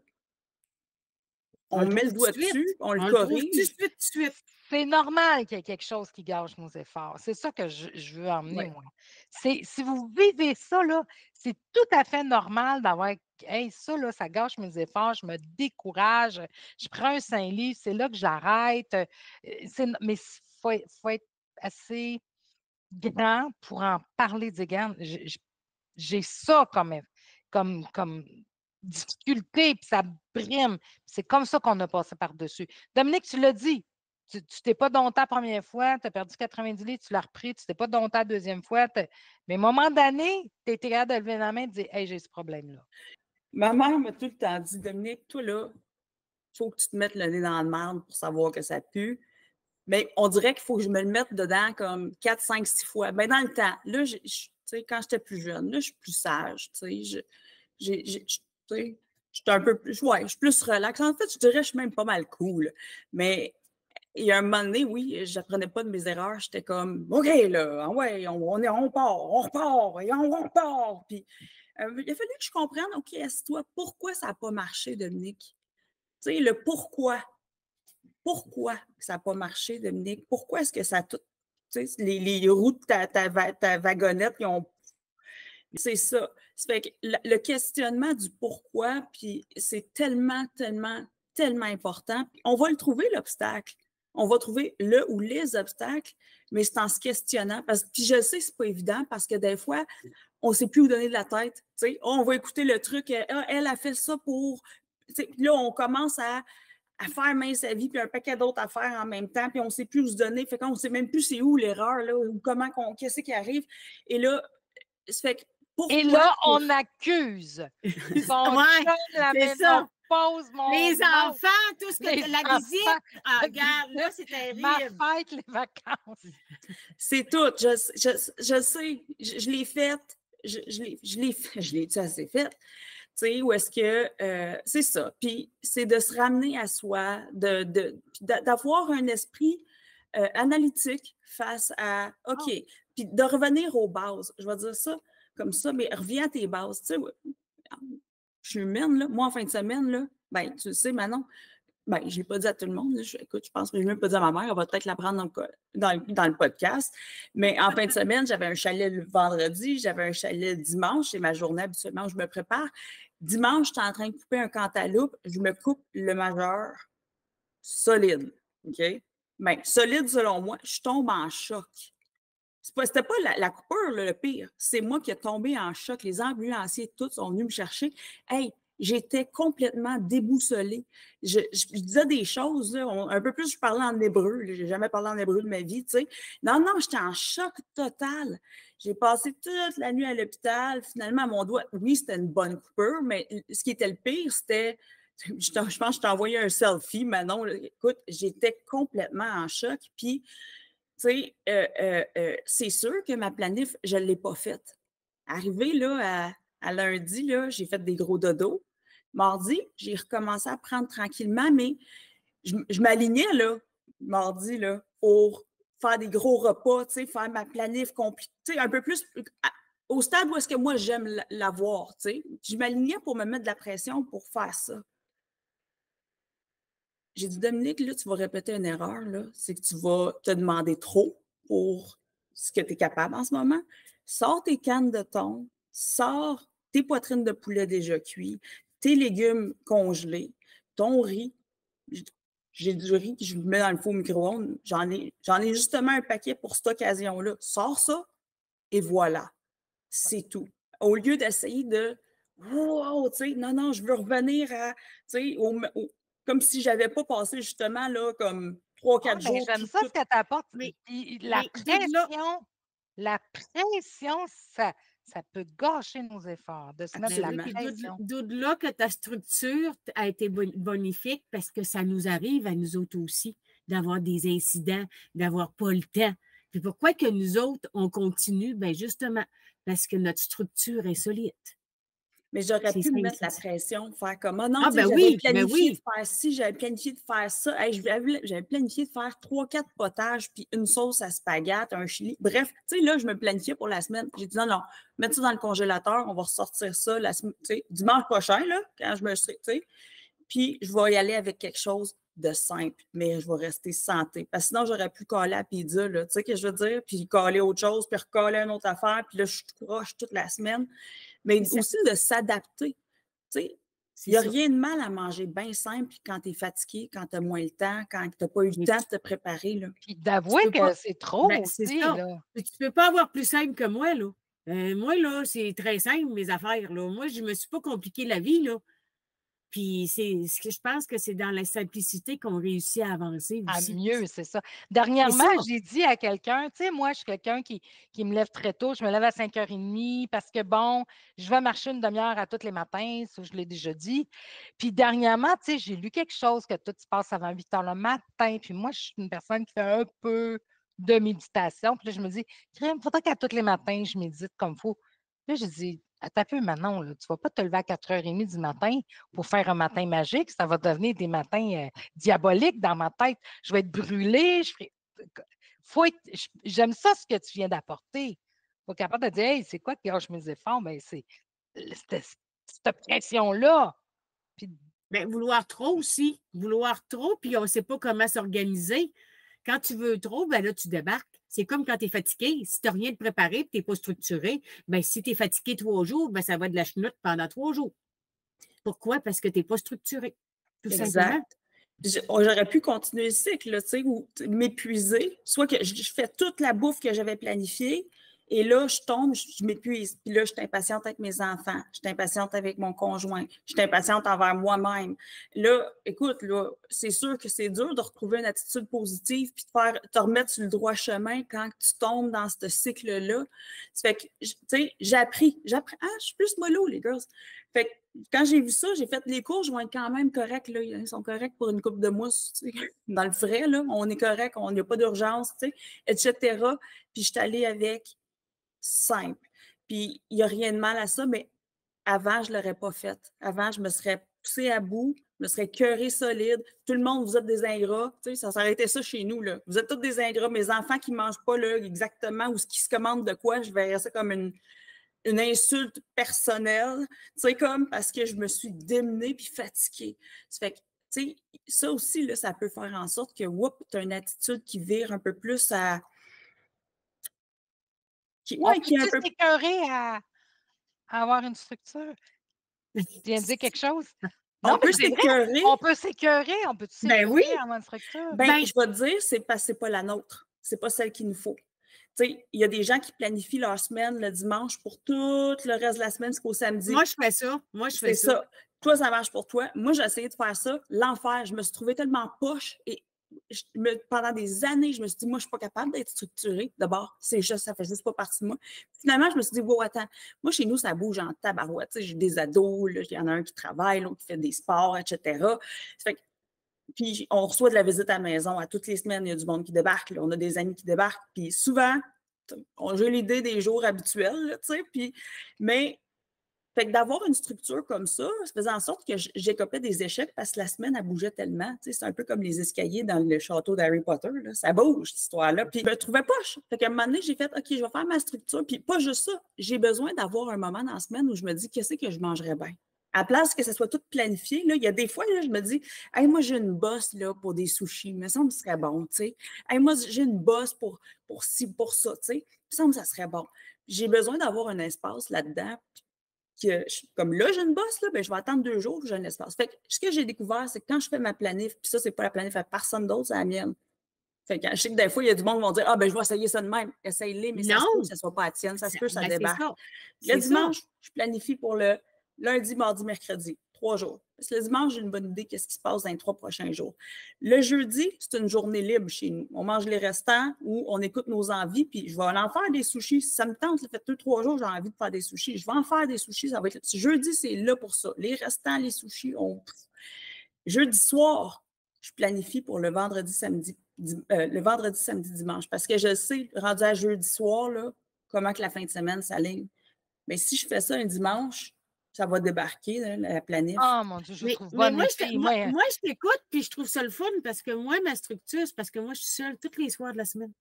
[SPEAKER 1] on met le doigt dessus, on le corrige.
[SPEAKER 2] Tout de suite.
[SPEAKER 3] C'est normal qu'il y ait quelque chose qui gâche nos efforts. C'est ça que je veux emmener, moi. Si vous vivez ça, là, c'est tout à fait normal d'avoir hey, ça, là, ça gâche mes efforts, je me décourage, je prends un 5 livres, c'est là que j'arrête. Mais il faut être assez grand pour en parler, j'ai ça comme difficulté, puis ça brime. C'est comme ça qu'on a passé par-dessus. Dominique, tu l'as dit, Tu t'es pas dompté la première fois, tu as perdu 90 livres, tu l'as repris, tu t'es pas dompté la deuxième fois. Mais à un moment donné, tu étais capable de lever la main et de dire hey, j'ai ce problème-là.
[SPEAKER 1] Ma mère m'a tout le temps dit, Dominique, toi là, il faut que tu te mettes le nez dans la merde pour savoir que ça pue. Mais on dirait qu'il faut que je me le mette dedans comme 4, 5, 6 fois. Ben, dans le temps, là, quand j'étais plus jeune, là, je suis plus sage. Tu sais, je suis un peu plus, ouais, je suis plus relax. En fait, je dirais que je suis même pas mal cool. Mais il y a un moment donné, oui, j'apprenais pas de mes erreurs. J'étais comme, OK, là, ouais, on part, on repart, et on repart. Puis, il a fallu que je comprenne, OK, assieds-toi, pourquoi ça n'a pas marché, Dominique? Tu sais, le pourquoi. Pourquoi ça n'a pas marché, Dominique? Pourquoi est-ce que ça a tout. Tu sais, les roues de ta wagonnette, ils ont. C'est ça. Ça fait que le questionnement du pourquoi, puis c'est tellement, tellement, tellement important. Puis on va le trouver, l'obstacle. On va trouver le ou les obstacles, mais c'est en se questionnant. Puis je sais que c'est pas évident parce que des fois, on ne sait plus où donner de la tête. Tu sais, on va écouter le truc, elle a fait ça pour. Tu sais, là, on commence à faire main sa vie, puis un paquet d'autres affaires en même temps, puis on ne sait plus où se donner. Fait qu'on ne sait même plus c'est où l'erreur, là, ou comment, qu'est-ce qui arrive. Et là, ça fait que pourquoi.
[SPEAKER 3] Et là, on accuse. Son
[SPEAKER 2] Ouais,
[SPEAKER 3] chum, la
[SPEAKER 2] c'est
[SPEAKER 3] maison
[SPEAKER 2] ça.
[SPEAKER 3] pose mon
[SPEAKER 2] Les
[SPEAKER 3] nom.
[SPEAKER 2] enfants, tout ce que
[SPEAKER 3] Les
[SPEAKER 2] la visite.
[SPEAKER 3] enfants,
[SPEAKER 2] Ah,
[SPEAKER 3] la
[SPEAKER 2] regarde, là,
[SPEAKER 3] visite,
[SPEAKER 2] c'est
[SPEAKER 3] ma
[SPEAKER 2] terrible.
[SPEAKER 3] fête, les vacances.
[SPEAKER 1] C'est tout. Je sais. Je l'ai faite. Je l'ai dit assez faite. Tu sais, où est-ce que c'est ça. Puis c'est de se ramener à soi, d'avoir un esprit analytique face à OK. Puis de revenir aux bases. Je vais dire ça comme ça, mais reviens à tes bases. Tu sais, je suis humaine, là. Moi, en fin de semaine, là, ben, tu le sais, Manon, ben, je ne l'ai pas dit à tout le monde. Là. Écoute, je pense que je ne l'ai même pas dit à ma mère. Elle va peut-être l'apprendre dans le podcast. Mais en fin de semaine, j'avais un chalet le vendredi, j'avais un chalet dimanche. C'est ma journée habituellement où je me prépare. Dimanche, je suis en train de couper un cantaloupe. Je me coupe le majeur solide. OK? Bien, solide selon moi. Je tombe en choc. C'était pas la coupure, là, le pire. C'est moi qui ai tombé en choc. Les ambulanciers, tous sont venus me chercher. Hey, j'étais complètement déboussolée. Je disais des choses, là, un peu plus, je parlais en hébreu. Je n'ai jamais parlé en hébreu de ma vie, tu sais. Non, j'étais en choc total. J'ai passé toute la nuit à l'hôpital. Finalement, mon doigt, oui, c'était une bonne coupure, mais ce qui était le pire, c'était, je pense que je t'ai envoyé un selfie, Manon. Là. Écoute, j'étais complètement en choc. Puis, tu sais, c'est sûr que ma planif, je ne l'ai pas faite. Arrivé là, à lundi, là, j'ai fait des gros dodos. Mardi, j'ai recommencé à prendre tranquillement, mais je m'alignais là, mardi, là, pour faire des gros repas, tu sais, faire ma planif compliquée, tu sais, un peu plus au stade où est-ce que moi j'aime l'avoir, tu sais. Je m'alignais pour me mettre de la pression pour faire ça. J'ai dit, Dominique, là, tu vas répéter une erreur, là. C'est que tu vas te demander trop pour ce que tu es capable en ce moment. Sors tes cannes de thon, sors tes poitrines de poulet déjà cuits, tes légumes congelés, ton riz. J'ai du riz que je mets dans le four micro-ondes. J'en ai justement un paquet pour cette occasion-là. Sors ça et voilà. C'est tout. Au lieu d'essayer de wow, tu sais, non, je veux revenir à, tu sais, comme si je n'avais pas passé justement là, comme 3-4 jours.
[SPEAKER 3] J'aime ça ce que tu apportes.
[SPEAKER 2] Mais
[SPEAKER 3] La pression, ça peut gâcher nos efforts, de se mettre
[SPEAKER 1] Absolument.
[SPEAKER 3] la pression.
[SPEAKER 2] D'au-delà que ta structure a été bonifique parce que ça nous arrive à nous autres aussi d'avoir des incidents, d'avoir pas le temps. Puis pourquoi que nous autres, on continue? Bien justement, parce que notre structure est solide.
[SPEAKER 1] Mais j'aurais pu me mettre la pression, faire comme non,
[SPEAKER 2] ben
[SPEAKER 1] j'avais planifié de faire ci, j'avais planifié de faire ça. Hey, j'avais planifié de faire 3-4 potages, puis une sauce à spaghette, un chili. Bref, tu sais, là, je me planifiais pour la semaine. J'ai dit non, mettre ça dans le congélateur, on va ressortir ça dimanche prochain, là, quand je me suis, tu sais. Puis je vais y aller avec quelque chose de simple, mais je vais rester santé. Parce que sinon, j'aurais pu coller à la pizza, là, tu sais ce que je veux dire? Puis coller autre chose, puis recoller une autre affaire, puis là, je croche toute la semaine. Mais aussi de s'adapter. Tu sais, il n'y a rien de mal à manger bien simple quand tu es fatigué, quand tu as moins le temps, quand tu n'as pas eu le temps de te préparer. Là.
[SPEAKER 3] Puis d'avouer que c'est trop aussi. Là.
[SPEAKER 2] Tu ne peux pas avoir plus simple que moi, là. Moi, là, c'est très simple, mes affaires. Là. Moi, je ne me suis pas compliqué la vie, là. Puis je pense que c'est dans la simplicité qu'on réussit à avancer
[SPEAKER 3] À
[SPEAKER 2] aussi.
[SPEAKER 3] mieux, c'est ça.
[SPEAKER 2] C'est
[SPEAKER 3] Dernièrement,
[SPEAKER 2] ça.
[SPEAKER 3] j'ai dit à quelqu'un, tu sais, moi, je suis quelqu'un qui me lève très tôt. Je me lève à 5h30 parce que, bon, je vais marcher une demi-heure à tous les matins, ça, je l'ai déjà dit. Puis dernièrement, tu sais, j'ai lu quelque chose que tout se passe avant 8 heures le matin. Puis moi, je suis une personne qui fait un peu de méditation. Puis là, je me dis, il faudrait qu'à tous les matins, je médite comme il faut. Là, je dis, attends un peu, Manon, là, tu ne vas pas te lever à 4h30 du matin pour faire un matin magique. Ça va devenir des matins diaboliques dans ma tête. Je vais être brûlée. J'aime ça, ce que tu viens d'apporter. Il faut être capable de dire, hey, c'est quoi qui gâche mes efforts? Ben, c'est cette pression-là. Puis,
[SPEAKER 2] Bien, vouloir trop aussi. Vouloir trop, puis on ne sait pas comment s'organiser. Quand tu veux trop, ben là, tu débarques. C'est comme quand tu es fatigué. Si tu n'as rien de préparé et tu n'es pas structuré, ben si tu es fatigué 3 jours, ben ça va être de la chenoute pendant 3 jours. Pourquoi? Parce que tu n'es pas structuré. Tout simplement.
[SPEAKER 1] Exact. J'aurais pu continuer le cycle, là, tu sais, ou m'épuiser. Soit que je fais toute la bouffe que j'avais planifiée, et là, je tombe, je m'épuise. Puis là, je suis impatiente avec mes enfants, je suis impatiente avec mon conjoint, je suis impatiente envers moi-même. Là, écoute, là, c'est sûr que c'est dur de retrouver une attitude positive puis de te remettre sur le droit chemin quand tu tombes dans ce cycle-là. Ça fait que, tu sais, j'ai appris. Ah, je suis plus mollo, les girls. Fait que quand j'ai vu ça, j'ai fait les cours, je vais être quand même corrects, là. Ils sont corrects pour une couple de mois, tu sais, dans le frais, là. On est correct, on n'y a pas d'urgence, tu sais, etc. Puis je suis allée avec simple. Puis il n'y a rien de mal à ça, mais avant, je ne l'aurais pas fait. Avant, je me serais poussée à bout, je me serais cœurée solide. Tout le monde, vous êtes des ingrats. Tu sais, ça s'arrêtait ça chez nous, là. Vous êtes tous des ingrats. Mes enfants qui ne mangent pas là, exactement ou qui se commandent de quoi, je verrais ça comme une insulte personnelle, tu sais, comme parce que je me suis démenée puis fatiguée. Ça fait que, tu sais, ça aussi, là, ça peut faire en sorte que, tu as une attitude qui vire un peu plus à...
[SPEAKER 3] on
[SPEAKER 1] qui est un
[SPEAKER 3] peut-tu
[SPEAKER 1] peu...
[SPEAKER 3] s'écœurer à avoir une structure? Tu viens de dire quelque chose? Non,
[SPEAKER 1] On
[SPEAKER 3] mais
[SPEAKER 1] peut
[SPEAKER 3] c'est vrai,
[SPEAKER 1] s'écœurer.
[SPEAKER 3] on peut s'écœurer, on peut
[SPEAKER 2] Ben oui.
[SPEAKER 3] s'écœurer à avoir une structure.
[SPEAKER 1] Ben, je vais te dire, c'est parce que c'est pas la nôtre. C'est pas celle qu'il nous faut. Tu sais, il y a des gens qui planifient leur semaine le dimanche pour tout le reste de la semaine jusqu'au samedi.
[SPEAKER 2] Moi, je fais ça.
[SPEAKER 1] C'est ça. Toi, ça marche pour toi. Moi, j'ai essayé de faire ça. L'enfer, je me suis trouvée tellement poche et pendant des années, je me suis dit, moi, je ne suis pas capable d'être structurée. D'abord, ça ne fait juste pas partie de moi. Finalement, je me suis dit, wow, attends, moi, chez nous, ça bouge en tabarouette. Tu sais, j'ai des ados, il y en a un qui travaille, l'autre qui fait des sports, etc. Ça fait que, puis on reçoit de la visite à la maison. À toutes les semaines, il y a du monde qui débarque. Là. On a des amis qui débarquent. Puis souvent, j'ai l'idée des jours habituels, là, tu sais. Puis, mais fait que d'avoir une structure comme ça faisait en sorte que j'écopais des échecs parce que la semaine, elle bougeait tellement. Tu sais, c'est un peu comme les escaliers dans le château d'Harry Potter. Là. Ça bouge, cette histoire-là. Puis je me trouvais poche. Fait qu'à un moment donné, j'ai fait, OK, je vais faire ma structure. Puis pas juste ça. J'ai besoin d'avoir un moment dans la semaine où je me dis, qu'est-ce que je mangerais bien? À la place que ça soit tout planifié, là, il y a des fois, là, je me dis, hey, moi, j'ai une bosse là, pour des sushis. Il me semble que ce serait bon, tu sais. Hey, moi, j'ai une bosse pour ci, pour ça, tu sais. Il me semble que ça serait bon. J'ai besoin d'avoir un espace là-dedans. Comme là, j'ai une bosse, là, ben, je vais attendre 2 jours, j'ai un espace. Fait que ce que j'ai découvert, c'est que quand je fais ma planif, puis ça, c'est pas la planif à personne d'autre, c'est la mienne. Fait que je sais que des fois, il y a du monde qui vont dire, ah, ben, je vais essayer ça de même. Essaye-les, mais ça se peut que ça soit pas la tienne, ça se peut que ça débarque. Le dimanche, je planifie pour le lundi, mardi, mercredi, 3 jours. Parce que le dimanche, j'ai une bonne idée de ce qui se passe dans les 3 prochains jours. Le jeudi, c'est une journée libre chez nous. On mange les restants ou on écoute nos envies, puis je vais en faire des sushis. Si ça me tente, ça fait 2-3 jours, j'ai envie de faire des sushis. Je vais en faire des sushis, ça va être... Jeudi, c'est là pour ça. Les restants, les sushis, Jeudi soir, je planifie pour le vendredi, samedi, dimanche. Parce que je sais, rendu à jeudi soir, là, comment que la fin de semaine s'aligne. Mais si je fais ça un dimanche, ça va débarquer, là, la planif.
[SPEAKER 3] Oh mon Dieu, je trouve
[SPEAKER 2] mais
[SPEAKER 3] bonne
[SPEAKER 2] moi,
[SPEAKER 3] fille.
[SPEAKER 2] moi, je t'écoute, puis je trouve ça le fun parce que moi, ma structure, c'est parce que moi, je suis seule tous les soirs de la semaine.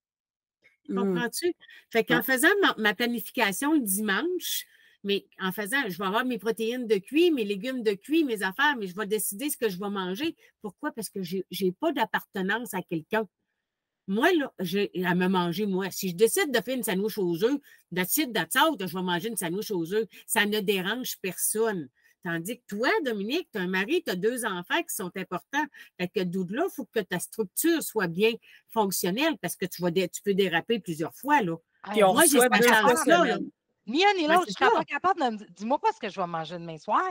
[SPEAKER 2] Comprends-tu? Fait qu'en faisant ma planification le dimanche, mais en faisant, je vais avoir mes protéines de cuit, mes légumes de cuit, mes affaires, mais je vais décider ce que je vais manger. Pourquoi? Parce que je n'ai pas d'appartenance à quelqu'un. Moi, là, j'ai à me manger, moi. Si je décide de faire une sandwich aux œufs, que je vais manger une sandwich aux œufs, ça ne dérange personne. Tandis que toi, Dominique, tu as un mari, tu as 2 enfants qui sont importants. Fait que d'où de là, il faut que ta structure soit bien fonctionnelle parce que tu peux déraper plusieurs fois, là.
[SPEAKER 1] Puis on reçoit 2 fois semaine.
[SPEAKER 3] Ni un ni l'autre, je ne serais pas capable de me dire, dis-moi pas ce que je vais manger demain soir.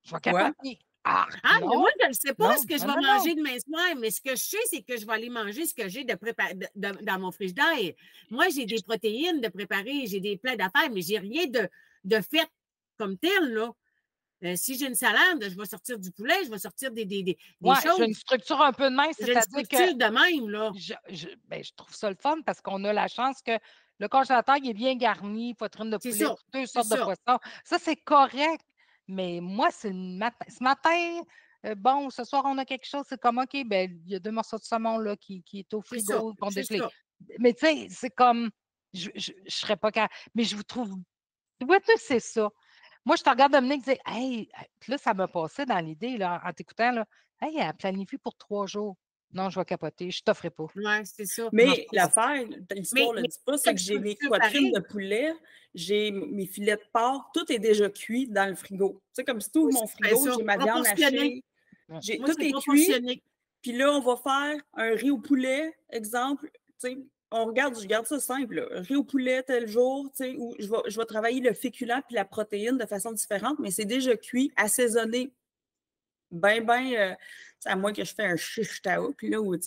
[SPEAKER 3] Je vais capoter. Ah,
[SPEAKER 2] Ah, mais moi,
[SPEAKER 3] non,
[SPEAKER 2] je ne sais pas
[SPEAKER 3] non,
[SPEAKER 2] ce que je
[SPEAKER 3] non,
[SPEAKER 2] vais
[SPEAKER 3] non, non.
[SPEAKER 2] manger demain soir, mais ce que je sais, c'est que je vais aller manger ce que j'ai de préparé dans mon frigidaire. Moi, j'ai des protéines de préparer, j'ai des plats d'affaires, mais j'ai rien de fait comme tel, là. Si j'ai une salade, je vais sortir du poulet, je vais sortir des
[SPEAKER 3] Ouais, j'ai une
[SPEAKER 2] choses.
[SPEAKER 3] structure un peu de même,
[SPEAKER 2] J'ai une
[SPEAKER 3] c'est-à-dire que
[SPEAKER 2] structure de même, là.
[SPEAKER 3] je trouve ça le fun parce qu'on a la chance que le congélateur, il est bien garni, poitrine de
[SPEAKER 2] C'est
[SPEAKER 3] poulet,
[SPEAKER 2] ça.
[SPEAKER 3] deux
[SPEAKER 2] C'est
[SPEAKER 3] sortes de
[SPEAKER 2] ça.
[SPEAKER 3] poissons. Ça, c'est correct. Mais moi, c'est le matin. Ce matin, bon, ce soir, on a quelque chose, c'est comme, OK, ben, il y a 2 morceaux de saumon là, qui est au
[SPEAKER 2] C'est ça.
[SPEAKER 3] frigo, qu'on
[SPEAKER 2] C'est
[SPEAKER 3] dégelé.
[SPEAKER 2] ça.
[SPEAKER 3] Mais tu sais, c'est comme, je serais pas capable. Mais je vous trouve, tu vois, tu sais, c'est ça. Moi, je te regarde Dominique dire, hey, puis là, ça m'a passé dans l'idée, là, en t'écoutant, là, hey, elle planifie pour 3 jours. Non, je vais capoter, je t'offre pas.
[SPEAKER 2] Ouais, c'est ça.
[SPEAKER 3] Non, je
[SPEAKER 1] Mais
[SPEAKER 3] peux pas.
[SPEAKER 1] l'affaire, l'histoire ne le
[SPEAKER 2] Mais
[SPEAKER 1] dit pas,
[SPEAKER 2] il y a
[SPEAKER 1] c'est
[SPEAKER 2] une
[SPEAKER 1] que j'ai mes
[SPEAKER 2] structure
[SPEAKER 1] poitrines de
[SPEAKER 2] pareille.
[SPEAKER 1] poulet, j'ai mes filets de porc, tout est déjà cuit dans le frigo. Tu sais, comme si tu ouvres
[SPEAKER 2] Moi,
[SPEAKER 1] mon
[SPEAKER 2] c'est
[SPEAKER 1] frigo,
[SPEAKER 2] ça.
[SPEAKER 1] j'ai ma viande
[SPEAKER 2] Proportionné.
[SPEAKER 1] hachée,
[SPEAKER 3] Ouais.
[SPEAKER 2] Moi,
[SPEAKER 1] tout
[SPEAKER 2] c'est
[SPEAKER 1] est cuit.
[SPEAKER 2] proportionné.
[SPEAKER 1] Puis là, on va faire un riz au poulet, exemple. Tu sais, je garde ça simple, là. Riz au poulet tel jour, tu sais, où je vais travailler le féculent puis la protéine de façon différente, mais c'est déjà cuit, assaisonné à moins que je fais un shish taouk, là, ou tu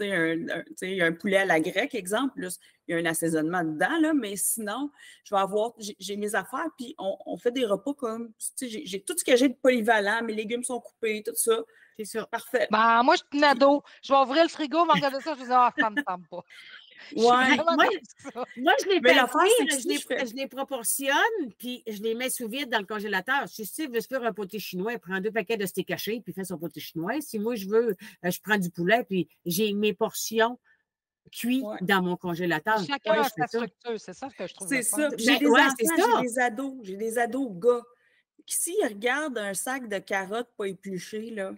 [SPEAKER 1] sais, un poulet à la grecque, exemple, là, il y a un assaisonnement dedans, là, mais sinon, j'ai mes affaires, puis on fait des repas comme, tu sais, j'ai tout ce que j'ai de polyvalent, mes légumes sont coupés, tout ça,
[SPEAKER 2] C'est ça.
[SPEAKER 1] parfait.
[SPEAKER 3] Ben, moi, je suis une
[SPEAKER 1] Puis,
[SPEAKER 3] ado. Je vais ouvrir le frigo, je vais regarder ça, je vais dire, ah, ça me tente pas. Je suis
[SPEAKER 2] Ben,
[SPEAKER 1] ouais,
[SPEAKER 3] vraiment
[SPEAKER 2] moi,
[SPEAKER 3] comme ça.
[SPEAKER 2] moi, je les
[SPEAKER 1] mais
[SPEAKER 2] fais
[SPEAKER 1] l'affaire, c'est que
[SPEAKER 2] cuire,
[SPEAKER 1] si je fais,
[SPEAKER 2] je les proportionne, puis je les mets sous vide dans le congélateur. Si Steve veut se faire un poté chinois, il prend 2 paquets de steak haché, puis il fait son poté chinois. Si moi, je veux, je prends du poulet, puis j'ai mes portions cuites
[SPEAKER 1] ouais,
[SPEAKER 2] dans mon congélateur.
[SPEAKER 3] Chacun
[SPEAKER 2] Moi,
[SPEAKER 3] a
[SPEAKER 2] je fais
[SPEAKER 3] sa
[SPEAKER 2] ça.
[SPEAKER 3] structure, c'est ça que je trouve le
[SPEAKER 1] c'est
[SPEAKER 3] fun.
[SPEAKER 1] ça. Puis j'ai
[SPEAKER 2] Ben,
[SPEAKER 1] des
[SPEAKER 2] ouais, c'est
[SPEAKER 1] enfants,
[SPEAKER 2] ça.
[SPEAKER 1] j'ai des ados gars, qui s'ils regardent un sac de carottes pas épluchées, là,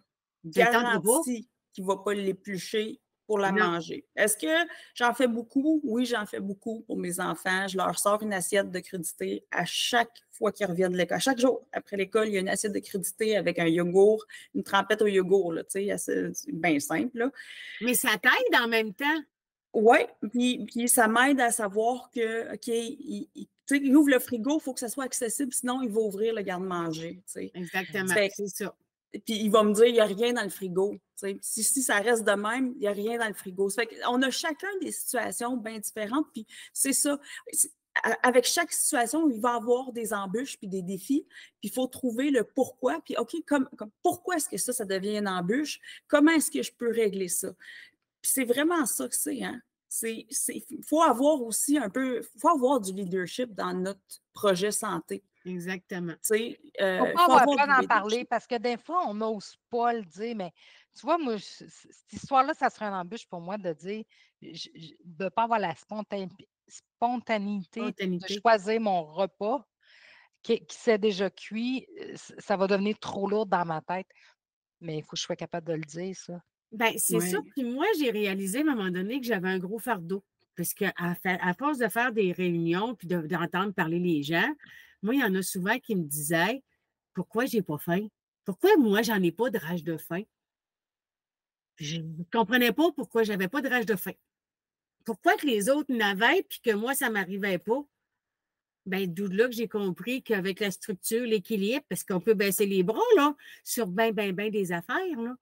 [SPEAKER 2] Ça ne tentera pas.
[SPEAKER 1] garanti qu'il ne va pas l'éplucher pour la
[SPEAKER 2] Non.
[SPEAKER 1] manger. Est-ce que j'en fais beaucoup? Oui, j'en fais beaucoup pour mes enfants. Je leur sors une assiette de crudité à chaque fois qu'ils reviennent de l'école. À chaque jour, après l'école, il y a une assiette de crudité avec un yogourt, une trempette au yogourt, là, tu sais, c'est bien simple, là.
[SPEAKER 2] Mais ça t'aide en même temps.
[SPEAKER 1] Oui, puis ça m'aide à savoir que, OK, tu sais, il ouvre le frigo, il faut que ça soit accessible, sinon il va ouvrir le garde-manger, tu sais.
[SPEAKER 2] Exactement,
[SPEAKER 1] Fait
[SPEAKER 2] c'est ça.
[SPEAKER 1] puis il va me dire, il n'y a rien dans le frigo. Si ça reste de même, il n'y a rien dans le frigo. Ça fait qu'on a chacun des situations bien différentes. Puis c'est ça. Avec chaque situation, il va y avoir des embûches puis des défis. Puis il faut trouver le pourquoi. Puis OK, pourquoi est-ce que ça devient une embûche? Comment est-ce que je peux régler ça? Puis c'est vraiment ça que c'est, hein? Faut avoir aussi faut avoir du leadership dans notre projet santé.
[SPEAKER 2] Exactement.
[SPEAKER 3] Il ne faut
[SPEAKER 1] Il
[SPEAKER 3] pas
[SPEAKER 1] faut
[SPEAKER 3] avoir
[SPEAKER 1] avoir
[SPEAKER 3] peur
[SPEAKER 1] du
[SPEAKER 3] d'en parler
[SPEAKER 1] leadership.
[SPEAKER 3] parce que des fois, on n'ose pas le dire, mais tu vois, moi, cette histoire-là, ça serait un embûche pour moi de dire, de ne pas avoir la spontanéité de
[SPEAKER 2] Spontanéité.
[SPEAKER 3] choisir mon repas qui s'est déjà cuit, ça va devenir trop lourd dans ma tête. Mais il faut que je sois capable de le dire, ça.
[SPEAKER 2] Ben, c'est ça.
[SPEAKER 1] Oui.
[SPEAKER 2] Puis moi, j'ai réalisé à un moment donné que j'avais un gros fardeau. Parce qu'à force de faire des réunions puis d'entendre parler les gens, moi, il y en a souvent qui me disaient pourquoi j'ai pas faim? Pourquoi moi, j'en ai pas de rage de faim? Je ne comprenais pas pourquoi j'avais pas de rage de faim. Pourquoi que les autres n'avaient puis que moi, ça ne m'arrivait pas? Ben, d'où là que j'ai compris qu'avec la structure, l'équilibre, parce qu'on peut baisser les bras là, sur ben des affaires, là.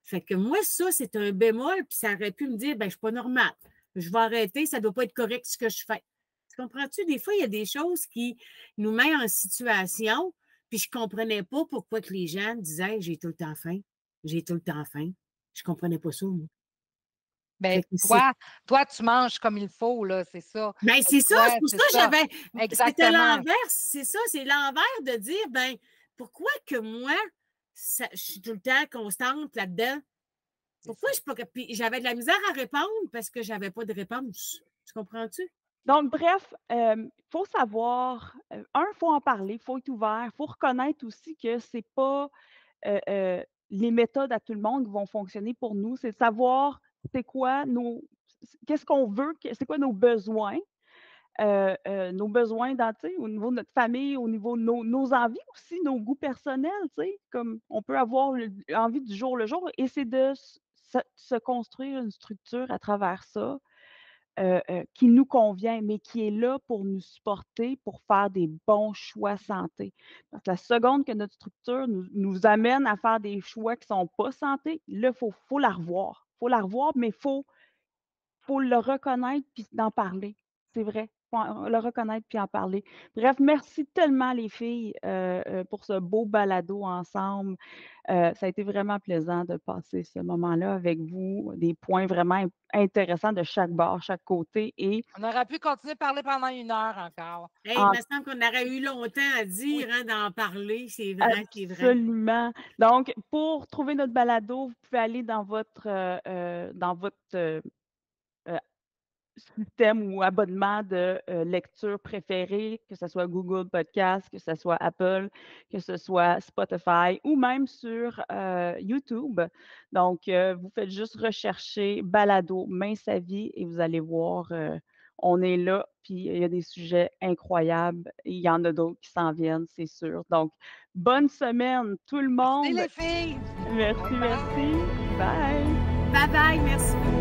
[SPEAKER 2] Fait que moi, ça, c'est un bémol, puis ça aurait pu me dire, ben, je ne suis pas normale. Je vais arrêter, ça ne doit pas être correct ce que je fais. Tu comprends-tu? Des fois, il y a des choses qui nous mettent en situation, puis je ne comprenais pas pourquoi que les gens disaient, j'ai tout le temps faim, j'ai tout le temps faim. Je ne comprenais pas ça, moi.
[SPEAKER 3] Ben,
[SPEAKER 2] Fait que c'est
[SPEAKER 3] toi, tu manges comme il faut, là, c'est ça.
[SPEAKER 2] ben,
[SPEAKER 3] Fait que
[SPEAKER 2] c'est ça,
[SPEAKER 3] toi,
[SPEAKER 2] c'est pour ça
[SPEAKER 3] c'est
[SPEAKER 2] que
[SPEAKER 3] ça.
[SPEAKER 2] c'était
[SPEAKER 3] Exactement.
[SPEAKER 2] l'envers, c'est ça, c'est l'envers de dire, ben, pourquoi que moi, je suis tout le temps constante là-dedans? Pourquoi je suis pas. Puis j'avais de la misère à répondre parce que j'avais pas de réponse. Tu comprends-tu?
[SPEAKER 4] Donc bref, faut savoir, faut en parler, faut être ouvert, faut reconnaître aussi que c'est pas, les méthodes à tout le monde qui vont fonctionner pour nous. C'est de savoir c'est quoi qu'est-ce qu'on veut, c'est quoi nos besoins dans tu sais, au niveau de notre famille, au niveau de nos envies aussi, nos goûts personnels, tu sais? Comme on peut avoir l'envie du jour le jour et c'est de se construire une structure à travers ça. qui nous convient, mais qui est là pour nous supporter, pour faire des bons choix santé. Parce que la seconde que notre structure nous amène à faire des choix qui ne sont pas santé, là, faut la revoir. Il faut la revoir, mais faut le reconnaître puis d'en parler. C'est vrai. Faut le reconnaître puis en parler. Bref, merci tellement les filles, pour ce beau balado ensemble. Ça a été vraiment plaisant de passer ce moment-là avec vous. Des points vraiment intéressants de chaque bord, chaque côté et
[SPEAKER 3] On aurait pu continuer à parler pendant 1 heure encore.
[SPEAKER 2] Hey, il
[SPEAKER 4] en
[SPEAKER 2] me semble qu'on aurait eu longtemps à
[SPEAKER 4] oui,
[SPEAKER 2] dire, hein, d'en parler. C'est vrai, c'est vrai.
[SPEAKER 4] absolument. Donc pour trouver notre balado, vous pouvez aller dans votre, heu système ou abonnement de, lecture préféré, que ce soit Google Podcast, que ce soit Apple, que ce soit Spotify ou même sur, YouTube. Donc, vous faites juste rechercher balado Mince à vie et vous allez voir, on est là, puis il y a des sujets incroyables et il y en a d'autres qui s'en viennent, c'est sûr. Donc, bonne semaine tout le
[SPEAKER 3] Merci
[SPEAKER 4] monde.
[SPEAKER 3] les filles!
[SPEAKER 4] Merci,
[SPEAKER 3] Bye
[SPEAKER 4] merci.
[SPEAKER 3] bye!
[SPEAKER 4] Bye.
[SPEAKER 2] Bye bye, merci beaucoup.